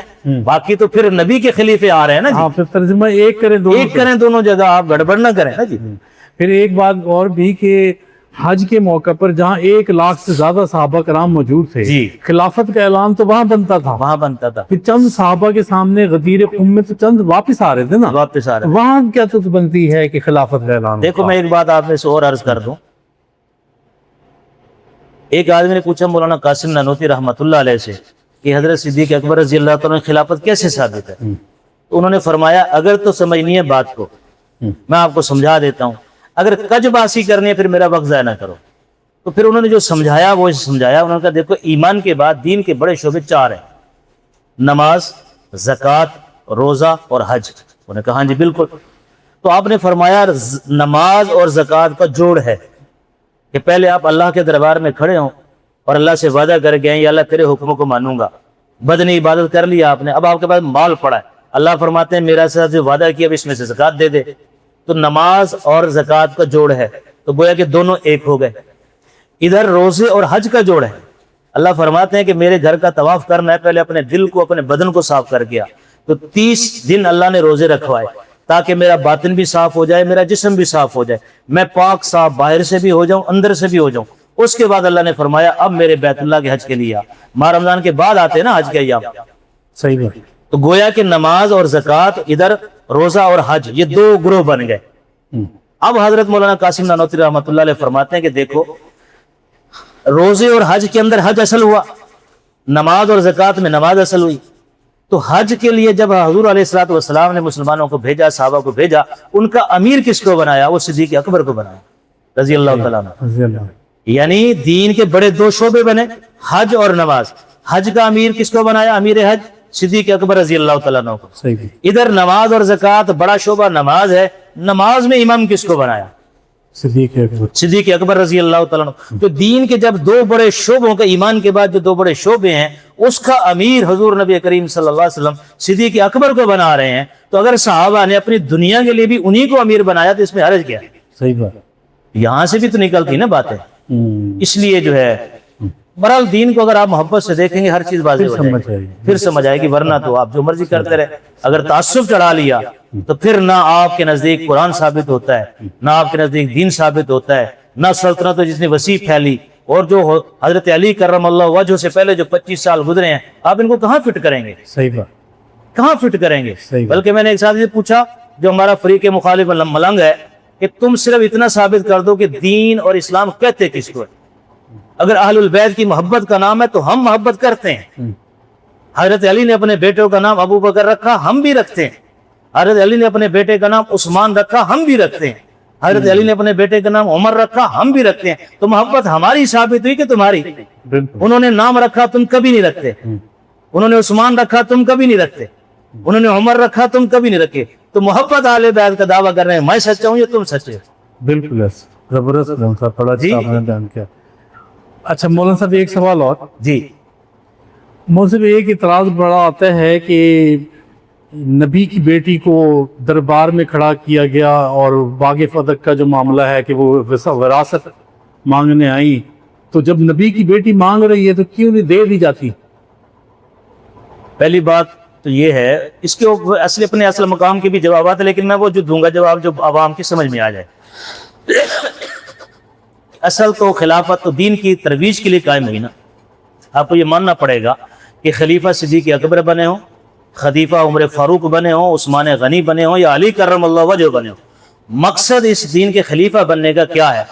باقی تو پھر نبی کے خلیفے آ رہے ہیں نا جی۔ آپ ترجمہ ایک کریں دونوں ایک کریں دونوں جگہ، آپ گڑبڑ نہ کریں نا جی۔ پھر ایک بات اور بھی کہ حج کے موقع پر جہاں 1 لاکھ سے زیادہ صحابہ کرام موجود تھے، جی، خلافت کا اعلان تو وہاں بنتا تھا، وہاں بنتا تھا، پھر چند صحابہ کے سامنے غدیر خم میں تو چند واپس آ رہے تھے نا، واپس آ رہے ہیں۔ وہاں کیا تو بنتی ہے کہ خلافت کا اعلان دیکھو میں ایک بات آپ میں سے اور عرض کر دوں، ایک آدمی نے پوچھا مولانا قاسم نانوتوی رحمت اللہ علیہ سے کہ حضرت صدیق اکبر رضی اللہ تعالیٰ خلافت کیسے ثابت ہے؟ تو انہوں نے فرمایا اگر تو سمجھنی ہے بات کو میں آپ کو سمجھا دیتا ہوں، اگر کج باسی کرنی ہے پھر میرا وقت ضائع نہ کرو۔ تو پھر انہوں نے جو سمجھایا وہ سمجھایا، انہوں نے کہا دیکھو ایمان کے بعد دین کے بڑے شعبے 4 ہیں، نماز، زکوٰۃ، روزہ اور حج۔ انہوں نے کہا ہاں جی بالکل۔ تو آپ نے فرمایا نماز اور زکوٰۃ کا جوڑ ہے کہ پہلے آپ اللہ کے دربار میں کھڑے ہوں اور اللہ سے وعدہ کر گئے ہیں یا اللہ تیرے حکموں کو مانوں گا، بدنی عبادت کر لیا آپ نے، اب آپ کے پاس مال پڑا ہے، اللہ فرماتے ہیں میرا ساتھ جو وعدہ کیا اب اس میں سے زکوٰۃ دے دے۔ تو نماز اور زکوٰۃ کا جوڑ ہے، تو گویا کہ دونوں ایک ہو گئے۔ ادھر روزے اور حج کا جوڑ ہے، اللہ فرماتے ہیں کہ میرے گھر کا طواف کرنا ہے، پہلے اپنے دل کو اپنے بدن کو صاف کر گیا، تو 30 دن اللہ نے روزے رکھوائے تاکہ میرا باطن بھی صاف ہو جائے، میرا جسم بھی صاف ہو جائے، میں پاک صاف باہر سے بھی ہو جاؤں اندر سے بھی ہو جاؤں۔ اس کے بعد اللہ نے فرمایا اب میرے بیت اللہ کے حج کے لیے ماہ رمضان کے بعد آتے ہیں نا حج کے ایام۔ صحیح بات، تو گویا کہ نماز اور زکوٰۃ، ادھر روزہ اور حج، یہ 2 گروہ بن گئے۔ اب حضرت مولانا قاسم نانوتوی رحمۃ اللہ علیہ فرماتے ہیں کہ دیکھو روزے اور حج کے اندر حج اصل ہوا، نماز اور زکوٰۃ میں نماز اصل ہوئی۔ تو حج کے لیے جب حضور علیہ الصلوۃ والسلام نے مسلمانوں کو بھیجا، صحابہ کو بھیجا، ان کا امیر کس کو بنایا؟ وہ صدیق اکبر کو بنایا رضی اللہ تعالیٰ عنہ۔ رضی اللہ، یعنی دین کے بڑے دو شعبے بنے، حج اور نماز۔ حج کا امیر کس کو بنایا؟ امیر حج صدیق اکبر رضی اللہ تعالیٰ عنہ کو۔ صحیح ہے، ادھر نماز اور زکوٰۃ، بڑا شعبہ نماز ہے، نماز میں امام کس کو بنایا؟ صدیق اکبر۔ صدیق اکبر رضی اللہ تعالیٰ عنہ۔ تو دین کے جب دو بڑے شعبوں کا، ایمان کے بعد جو دو بڑے شعبے ہیں، اس کا امیر حضور نبی کریم صلی اللہ علیہ وسلم صدیق اکبر کو بنا رہے ہیں، تو اگر صحابہ نے اپنی دنیا کے لیے بھی انہی کو امیر بنایا تو اس میں حرج کیا ہے؟ صحیح بات۔ یہاں سے بھی تو نکلتی نا باتیں۔ ہوں، اس لیے جو ہے بہرحال دین کو اگر آپ محبت سے دیکھیں گے، ہر چیز واضح ہو جائے سمجھ گی، آئے گی۔ پھر سمجھ آئے گی، ورنہ تو آپ جو مرضی کرتے رہے۔ اگر تعصب چڑھا لیا تو پھر نہ آپ کے نزدیک قرآن ثابت ہوتا ہے، نہ آپ کے نزدیک دین ثابت ہوتا ہے، نہ سلطنت جس نے وسیع پھیلی، اور جو حضرت علی کرم اللہ وجہ سے پہلے جو 25 سال گزرے ہیں، آپ ان کو کہاں فٹ کریں گے؟ صحیح بات۔ کہاں فٹ کریں گے؟ صحیح بات۔ بلکہ میں نے ایک ساتھی سے پوچھا جو ہمارا فریق مخالف ملنگ ہے، کہ تم صرف اتنا ثابت کر دو کہ دین اور اسلام کہتے کس کو ہے؟ اگر اہل البیت کی محبت کا نام ہے تو ہم محبت کرتے ہیں۔ حضرت علی نے اپنے بیٹوں کا نام ابو بکر رکھا، ہم بھی رکھتے ہیں۔ حضرت علی نے اپنے بیٹے کا نام عثمان رکھا، ہم بھی رکھتے ہیں۔ حضرت علی نے اپنے بیٹے کا نام عمر رکھا، ہم بھی رکھتے ہیں۔ تو محبت ہماری ثابت ہوئی کہ تمہاری؟ بالکل۔ انہوں نے نام رکھا، تم کبھی نہیں رکھتے۔ انہوں نے عثمان رکھا، تم کبھی نہیں رکھتے۔ انہوں نے عمر رکھا، تم کبھی نہیں رکھے۔ تو محبت اہل بیت کا دعویٰ کر رہے ہیں، میں سچا ہوں یا تم سچے ہو؟ بالکل ایسا، زبردست بیان صاحب، بڑا جی۔ اچھا آپ نے بیان کیا۔ اچھا مولانا صاحب ایک سوال اور، جی مجھ سے بھی ایک اعتراض بڑا آتا ہے کہ نبی کی بیٹی کو دربار میں کھڑا کیا گیا اور باغ فتح کا جو معاملہ ہے کہ وہ وراثت مانگنے آئی، تو جب نبی کی بیٹی مانگ رہی ہے تو کیوں نہیں دے دی جاتی؟ پہلی بات تو یہ ہے، اس کے اپنے اصل مقام کے بھی جوابات ہیں، لیکن میں وہ جو دوں گا جواب جو عوام کی سمجھ میں آ جائے۔ اصل تو خلافت تو دین کی ترویج کے لیے قائم ہوئی نا۔ آپ کو یہ ماننا پڑے گا کہ خلیفہ صدیق اکبر بنے ہوں، خلیفہ عمر فاروق بنے ہوں، عثمان غنی بنے ہوں، یا علی کرم اللہ وجہ بنے ہوں، مقصد اس دین کے خلیفہ بننے کا کیا ہے؟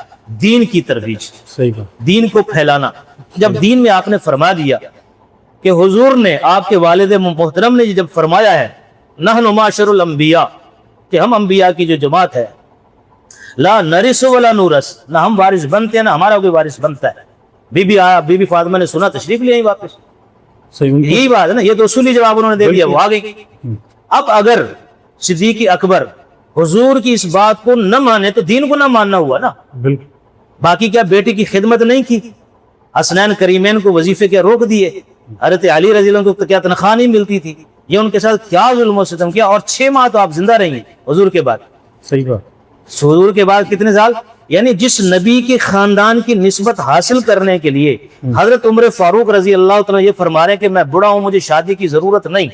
دین کی ترویج، صحیح بات۔ دین کو پھیلانا۔ جب دین میں آپ نے فرما دیا کہ حضور نے، آپ کے والد محترم نے جب فرمایا ہے نحن معاشر الانبیاء، کہ ہم انبیاء کی جو جماعت ہے، لا نرث ولا نورث، نہ ہم وارث بنتے ہیں نہ ہمارا کوئی وارث بنتا ہے۔ بی بی فاطمہ نے سنا، تشریف لے آئی واپس۔ صحیح، ان کو- یہی بات ہے نا، یہ تو اصولی جواب انہوں نے دے دیا، وہ آ گئی۔ اب اگر صدیق اکبر حضور کی اس بات کو نہ مانے تو دین کو نہ ماننا ہوا نا۔ بالکل۔ باقی کیا بیٹی کی خدمت نہیں کی؟ حسنین کریمین کو وظیفے کیا روک دیے؟ حضرت علی رضی اللہ عنہ کو کیا تنخواہ نہیں ملتی تھی؟ یہ ان کے ساتھ کیا ظلم و ستم کیا؟ اور 6 ماہ تو آپ زندہ رہی حضور کے بعد۔ صحیح بات۔ حضور کے بعد کتنے سال؟ یعنی جس نبی کے خاندان کی نسبت حاصل کرنے کے لیے حضرت عمر فاروق رضی اللہ تعالیٰ یہ فرما رہے ہیں کہ میں بڑا ہوں، مجھے شادی کی ضرورت نہیں،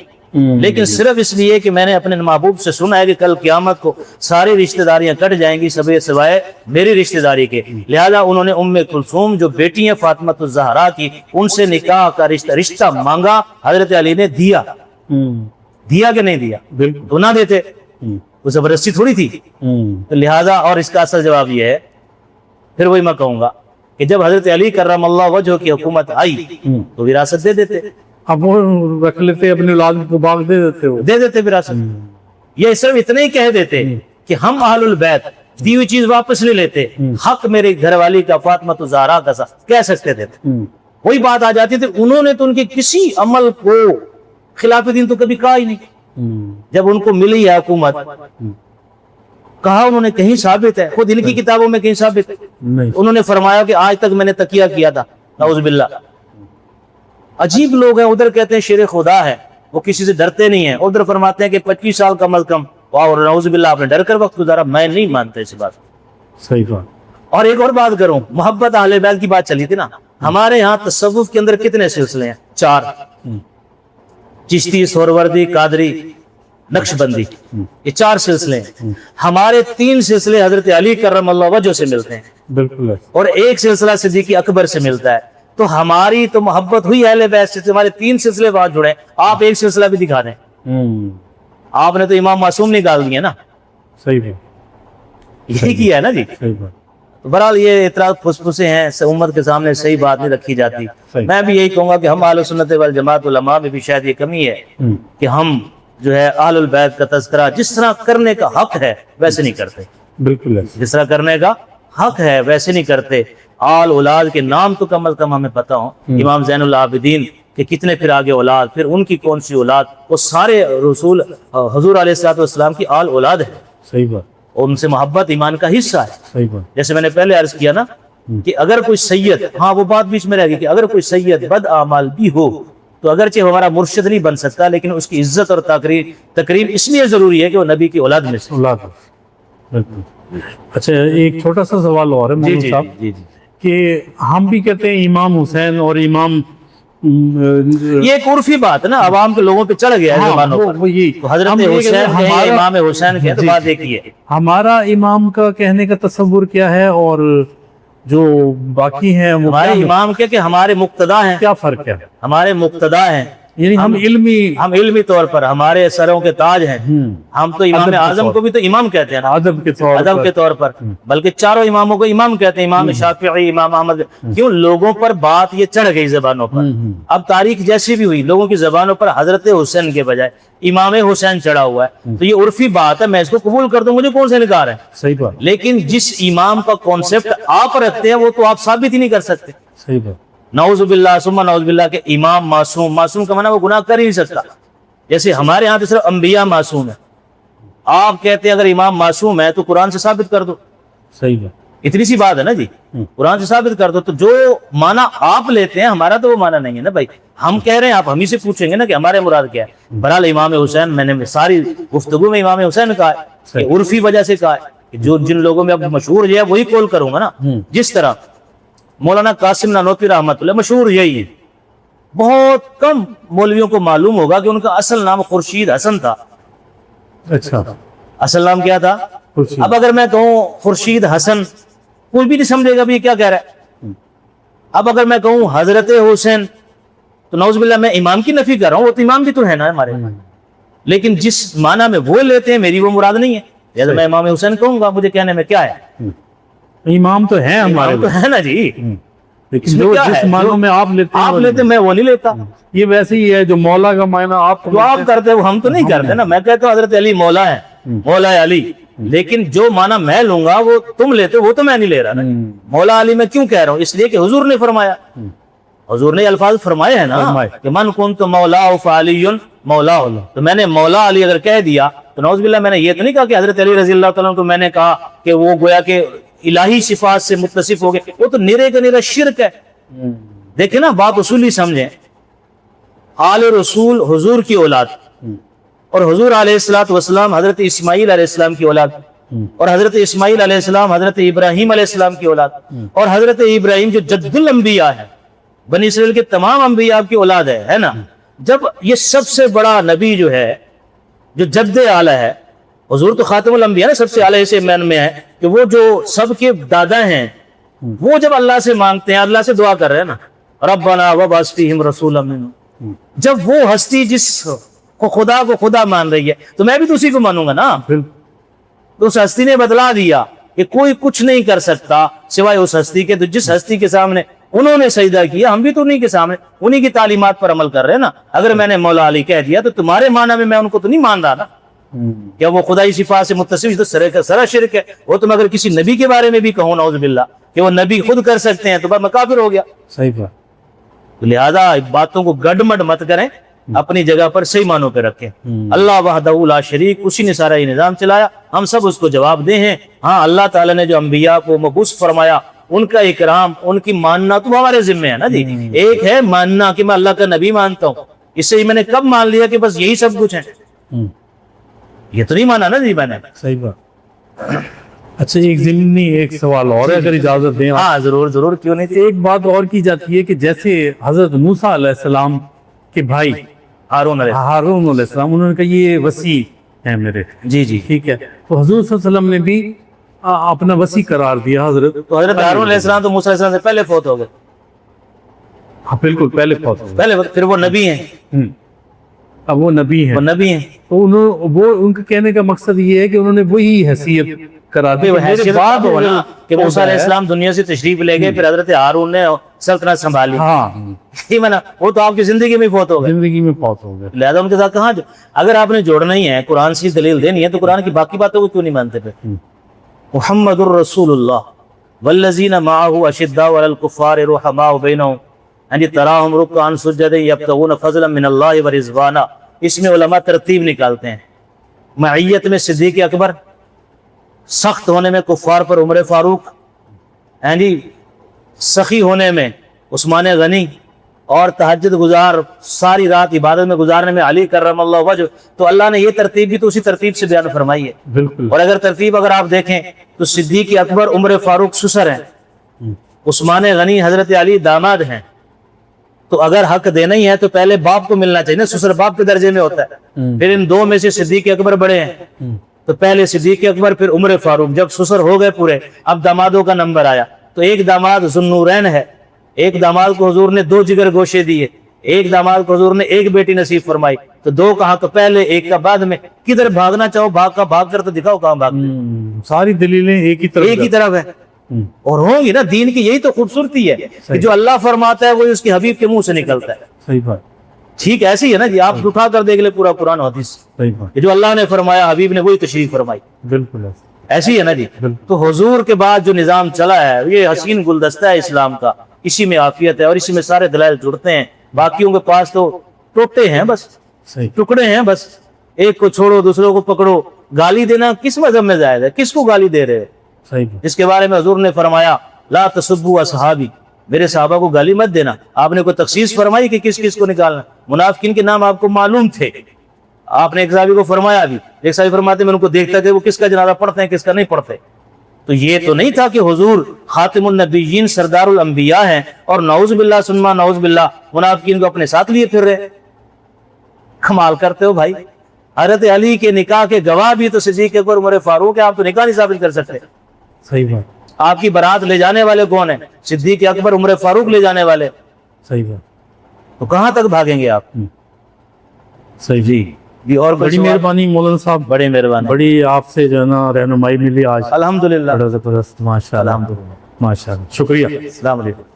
لیکن صرف اس لیے کہ میں نے اپنے محبوب سے سنا ہے کہ کل قیامت کو ساری رشتہ داریاں کٹ جائیں گی سوائے میری رشتہ داری کے، لہذا انہوں نے ام کلثوم جو بیٹی ہیں فاطمہ الزہرا کی، ان سے نکاح کا رشتہ مانگا۔ حضرت علی نے دیا کہ نہیں دیا؟ بالکل۔ تو نہ دیتے، وہ زبردستی تھوڑی تھی۔ تو لہذا، اور اس کا اصل جواب یہ ہے، پھر وہی میں کہوں گا کہ جب حضرت علی کرم اللہ وجہ کی حکومت آئی تو وراثت دے دیتے، اب وہ رکھ لیتے اپنے اولاد کو، باغ دے دیتے ہو۔ دے دیتے وراثت۔ یہ صرف اتنا ہی کہہ دیتے کہ ہم اہل البیت دی ہوئی چیز واپس نہیں لیتے، حق میرے گھر والی کا، فاطمہ الزہرا کا کہہ سکتے تھے۔ وہی بات آ جاتی تھی، انہوں نے تو ان کے کسی عمل کو خلاف دین تو کبھی کہا ہی نہیں۔ جب ان کو ملی ہے حکومت، کہا انہوں نے کہیں ثابت ہے؟ خود ان کی کتابوں میں کہیں ثابت ہے؟ نہیں۔ انہوں نے فرمایا کہ آج تک میں نے تقیہ کیا تھا، نعوذ باللہ۔ عجیب لوگ ہیں، ادھر کہتے ہیں شیر خدا ہے، وہ کسی سے ڈرتے نہیں ہیں، ادھر فرماتے ہیں کہ 25 سال کم از کم، اور نعوذ باللہ آپ نے ڈر کر وقت گزارا۔ میں نہیں مانتا اس بات۔ صحیح بات۔ اور ایک اور بات کروں، محبت اہل بیت کی بات چلی تھی نا، ہمارے ہاں تصوف کے اندر کتنے سلسلے ہیں؟ 4، چشتی، سہروردی، قادری، نقش بندی، یہ 4 سلسلے ہیں۔ ہمارے 3 سلسلے حضرت علی کرم اللہ وجہ سے ملتے ہیں، بالکل ہے۔ اور 1 سلسلہ صدیق اکبر سے ملتا ہے۔ تو ہماری تو محبت ہوئی اہل بیت سے، ہمارے 3 سلسلے بات جڑے۔ آپ 1 سلسلہ بھی دکھا دیں۔ آپ نے تو امام معصوم نکال دیے نا، صحیح بات، یہی کیا ہے نا جی۔ صحیح بات۔ بہرحال یہ اعتراض پھسپھسے ہیں، امت کے سامنے صحیح بات نہیں رکھی جاتی۔ صحیح۔ میں بھی یہی کہوں گا کہ ہم اہل سنت والجماعت علماء میں بھی شاید یہ کمی ہے کہ ہم جو ہے اہل البیت کا تذکرہ جس طرح کرنے کا حق ہے ویسے نہیں کرتے، بالکل ہے۔ جس طرح کرنے کا حق ہے ویسے نہیں کرتے۔ آل اولاد کے نام تو کم از کم ہمیں پتہ ہوں، امام زین العابدین کہ کتنے پھر آگے اولاد، پھر ان کی کون سی اولاد، وہ سارے رسول حضور علیہ السلام کی آل اولاد ہے، صحیح بات، اور ان سے محبت ایمان کا حصہ ہے۔ صحیح بات، جیسے میں نے پہلے عرض کیا نا کہ اگر کوئی سید، ہاں وہ بات بیچ میں رہ گئی کہ اگر کوئی سید بد اعمال بھی ہو تو اگرچہ ہمارا مرشد نہیں بن سکتا، لیکن اس کی عزت اور تقریم اس لیے ضروری ہے کہ وہ نبی کی اولاد میں سے۔ اللہ حافظ، بالکل۔ اچھا ایک چھوٹا سا سوال اور ہے جی مولوی جی صاحب، جی جی، کہ ہم بھی کہتے ہیں امام حسین اور امام یہ ایک عرفی بات ہے نا، عوام کے لوگوں پہ چڑھ گیا ہے زبانوں پر، تو حضرت حسین کہیں، امام حسین کہیں، تو بات ایک ہی ہے۔ ہمارا امام کا کہنے کا تصور کیا ہے اور جو باقی ہیں وہ ہمارے امام کے کہ ہمارے مقتدا ہیں، کیا فرق ہے؟ ہمارے مقتدا ہیں، یعنی ہم علمی طور پر ہمارے سروں کے تاج ہیں۔ ہم تو امام اعظم کو بھی تو امام کہتے ہیں نا، ادب کے طور پر، بلکہ چاروں اماموں کو امام کہتے ہیں، امام شافعی، امام احمد۔ کیوں؟ لوگوں پر بات یہ چڑھ گئی زبانوں پر۔ اب تاریخ جیسی بھی ہوئی، لوگوں کی زبانوں پر حضرت حسین کے بجائے امام حسین چڑھا ہوا ہے، تو یہ عرفی بات ہے، میں اس کو قبول کر دوں، مجھے کون سے انکار ہے؟ صحیح بات، لیکن جس امام کا کانسیپٹ آپ رکھتے ہیں وہ تو آپ ثابت ہی نہیں کر سکتے۔ صحیح بات، نعوذ باللہ ثم نعوذ باللہ کہ امام معصوم، معصوم کا معنی وہ گناہ کر ہی نہیں سکتا۔ جیسے ہمارے ہاں تو صرف انبیاء معصوم ہیں، آپ کہتے ہیں اگر امام معصوم ہے تو قرآن سے ثابت کر دو، صحیح بات، اتنی سی بات ہے نا جی، قرآن سے ثابت کر دو۔ تو جو معنی آپ لیتے ہیں ہمارا تو وہ معنی نہیں ہے نا بھائی، ہم کہہ رہے ہیں، آپ ہم ہی سے پوچھیں گے نا کہ ہمارے مراد کیا ہے۔ بہرحال امام حسین، میں نے ساری گفتگو میں امام حسین کہا ہے، کہ عرفی وجہ سے کہا ہے کہ جو جن لوگوں میں اب مشہور ہے وہی قول کروں گا نا، جس طرح مولانا قاسم نانوتوی رحمۃ اللہ مشہور یہی ہے، بہت کم مولویوں کو معلوم ہوگا کہ ان کا اصل نام خورشید حسن تھا۔ اچھا، اصل نام کیا تھا؟ خورشید۔ اب اگر میں کہوں خورشید حسن، کوئی بھی نہیں سمجھے گا بھی یہ کیا کہہ رہا ہے۔ اب اگر میں کہوں حضرت حسین، تو نعوذ باللہ میں امام کی نفی کر رہا ہوں، وہ تو امام بھی تو ہے نا ہمارے، لیکن جس معنی میں وہ لیتے ہیں میری وہ مراد نہیں ہے، لہٰذا میں امام حسین کہوں گا، مجھے کہنے میں کیا ہے؟ امام تو ہیں ہمارے، امام تو ہے نا جی، لیکن جو جس معنوں میں آپ لیتے ہیں، آپ لیتے میں وہ نہیں لیتا۔ یہ ویسے ہی ہے جو مولا کا معنی آپ جو آپ کرتے ہیں وہ ہم تو نہیں کرتے نا، میں کہتا ہوں حضرت علی مولا ہے، مولا علی، لیکن جو معنی میں لوں گا وہ تم لیتے ہو، وہ تو میں نہیں لے رہا نا۔ مولا علی میں کیوں کہہ رہا ہوں؟ اس لیے کہ حضور نے فرمایا، حضور نے الفاظ فرمائے ہیں نا کہ من کنت مولا فعلی مولا، تو میں نے مولا علی اگر کہہ دیا تو نعوذ باللہ میں نے یہ تو نہیں کہا کہ حضرت علی رضی اللہ تعالیٰ کو میں نے کہا کہ وہ گویا کہ الہی صفات سے متصف ہو گئے، وہ تو نیرے کا نیرا شرک ہے۔ دیکھیں نا، بات اصولی سمجھیں، آل رسول حضور کی اولاد، اور حضور علیہ السلام حضرت اسماعیل علیہ السلام کی اولاد، اور حضرت اسماعیل علیہ السلام حضرت ابراہیم علیہ السلام کی اولاد، اور حضرت ابراہیم جو جد الانبیاء ہے، بنی اسرائیل کے تمام انبیاء کی اولاد ہے نا۔ جب یہ سب سے بڑا نبی جو ہے، جو جد اعلیٰ ہے، حضور تو خاتم الانبیاء نا، سب سے اعلیٰ سے مین میں ہے کہ وہ جو سب کے دادا ہیں، وہ جب اللہ سے مانگتے ہیں، اللہ سے دعا کر رہے ہیں نا، ربنا وابعث فیہم رسولا منہم، جب وہ ہستی جس کو خدا مان رہی ہے تو میں بھی تو اسی کو مانوں گا نا۔ تو اس ہستی نے بتلا دیا کہ کوئی کچھ نہیں کر سکتا سوائے اس ہستی کے، تو جس ہستی کے سامنے انہوں نے سجدہ کیا، ہم بھی تو انہی کے سامنے انہی کی تعلیمات پر عمل کر رہے ہیں نا۔ اگر میں نے مولا علی کہہ دیا تو تمہارے معنی میں ان کو تو نہیں مان رہا نا، کیا وہ خدائی صفات سے متصف، تو سرا شرک ہے۔ وہ تم اگر کسی نبی کے بارے میں بھی کہو نعوذ باللہ کہ وہ نبی خود کر سکتے ہیں تو میں کافر ہو گیا۔ صحیح بات، تو لہذا باتوں کو گڈمڈ مت کریں، اپنی جگہ پر صحیح معنوں پہ رکھیں۔ اللہ وحدہ لا شریک، اسی نے سارا یہ نظام چلایا، ہم سب اس کو جواب دیں ہیں۔ ہاں، اللہ تعالیٰ نے جو انبیاء کو مبعوث فرمایا، ان کا اکرام، ان کی ماننا تو ہمارے ذمہ ہے نا جی۔ ایک ہے ماننا کہ میں اللہ کا نبی مانتا ہوں، اس سے میں نے کب مان لیا کہ بس یہی سب کچھ ہے، یہ تو نہیں مانا نا جی میں نے۔ صحیح بات۔ اچھا ایک ضمنی ایک سوال اور ہے اگر اجازت دیں۔ ہاں ضرور ضرور، کیوں نہیں۔ ایک بات اور کی جاتی ہے کہ جیسے حضرت موسیٰ علیہ السلام کے بھائی ہارون علیہ السلام، انہوں نے کہا یہ وسیع ہیں میرے، جی جی، ٹھیک ہے، تو حضور صلی اللہ علیہ وسلم نے بھی اپنا وسیع قرار دیا حضرت۔ تو حضرت ہارون علیہ السلام تو موسیٰ علیہ السلام سے پہلے فوت ہو گئے، ہاں بالکل پہلے فوت ہو گئے، پہلے، پھر وہ نبی ہیں، اب وہ نبی ہیں، وہ نبی ہیں، تو وہ ان کے کہنے کا مقصد یہ ہے کہ انہوں نے وہی حیثیت قرار دی۔ حیثیت بات ہو نا کہ موسیٰ علیہ السلام دنیا سے تشریف لے گئے، پھر حضرت ہارون نے سلطنت سنبھالی، ہاں وہ تو آپ کی زندگی میں فوت ہو گئے، زندگی میں فوت ہو گئے۔ لہذا ان کے ساتھ کہاں اگر آپ نے جوڑنا ہی ہے، قرآن سے دلیل دینی ہے، تو قرآن کی باقی باتوں کو کیوں نہیں مانتے پھر؟ محمد الرسول اللہ، والذین معه اشداء علی الکفار رحماء بینہم یعنی تراہم رکعا سجدا یبتغون فضلا من اللہ ورضوانا. اس میں علماء ترتیب نکالتے ہیں. معیت میں صدیق اکبر، سخت ہونے میں کفار پر عمر فاروق، یعنی سخی ہونے میں عثمان غنی، اور تہجد گزار ساری رات عبادت میں گزارنے میں علی کرم اللہ وجہ. تو اللہ نے یہ ترتیب بھی تو اسی ترتیب سے بیان فرمائی ہے. بالکل. اور اگر ترتیب اگر آپ دیکھیں تو صدیق اکبر عمر فاروق سسر ہیں، عثمان غنی حضرت علی داماد ہیں. تو اگر حق دینا ہی ہے تو پہلے باپ کو ملنا چاہیے نا، سسر باپ کے درجے میں ہوتا ہے. پھر ان دو میں سے صدیق اکبر بڑے ہیں، تو پہلے صدیق اکبر پھر عمر فاروق. جب سسر ہو گئے پورے، اب دامادوں کا نمبر آیا. تو ایک داماد ذوالنورین ہے، ایک داماد کو حضور نے 2 جگر گوشے دیے، ایک داماد کو حضور نے 1 بیٹی نصیب فرمائی. تو 2 کہاں تو پہلے 1 کا بعد میں. کدھر بھاگنا چاہو بھاگ کر تو دکھاؤ کہاں بھاگتے. ساری دلیلیں ایک ہی طرف ہے. اور ہوں گی نا. دین کی یہی تو خوبصورتی ہے کہ جو اللہ فرماتا ہے وہی اس کے حبیب کے منہ سے نکلتا ہے. صحیح بات. ٹھیک ایسی ہے نا جی. آپ اٹھا کر دیکھ لیں پورا قرآن و حدیث، صحیح بات. کہ جو اللہ نے فرمایا حبیب نے وہی تشریح فرمائی. بالکل ایسی ہے نا جی. تو حضور کے بعد جو نظام چلا ہے یہ حسین گلدستہ ہے اسلام کا. اسی میں عافیت ہے اور اسی میں سارے دلائل جڑتے ہیں. باقیوں کے پاس تو ٹوٹے ہیں، بس صحیح. ٹکڑے ہیں. بس ایک کو چھوڑو دوسروں کو پکڑو. گالی دینا کس مذہب میں جائز ہے؟ کس کو گالی دے رہے ہیں؟ صحیح بات. جس کے بارے میں حضور نے فرمایا لا تسبوا اصحابی، میرے صحابہ کو گالی مت دینا. آپ نے کوئی تخصیص فرمائی کہ کس کس کو نکالنا؟ منافقین کے نام آپ کو معلوم تھے. آپ نے ایک صحابی کو فرمایا بھی، ایک صحابی فرماتے میں ان کو دیکھتا کہ وہ کس کا جنازہ پڑھتے ہیں کس کا نہیں پڑھتے. تو یہ تو نہیں تھا کہ حضور خاتم النبیین سردار الانبیاء ہیں اور نعوذ باللہ ثم نعوذ باللہ منافقین کو اپنے ساتھ لیے پھر رہے. کمال کرتے ہو بھائی. حضرت علی کے نکاح کے گواہ بھی تو صدیق اکبر عمر فاروق ہیں. آپ تو نکاح نہیں ثابت کر سکتے. صحیح بات. آپ کی بارات لے جانے والے کون ہیں؟ صدیق اکبر عمر فاروق لے جانے والے. صحیح بات. تو کہاں تک بھاگیں گے آپ؟ صحیح جی. اور بڑی مہربانی مولانا صاحب، بڑی مہربانی. بڑی آپ سے جو ہے نا رہنمائی ملی آج. الحمدللہ. بڑا زبردست. ماشاء اللہ. الحمدللہ. ماشاء اللہ. شکریہ. السلام علیکم.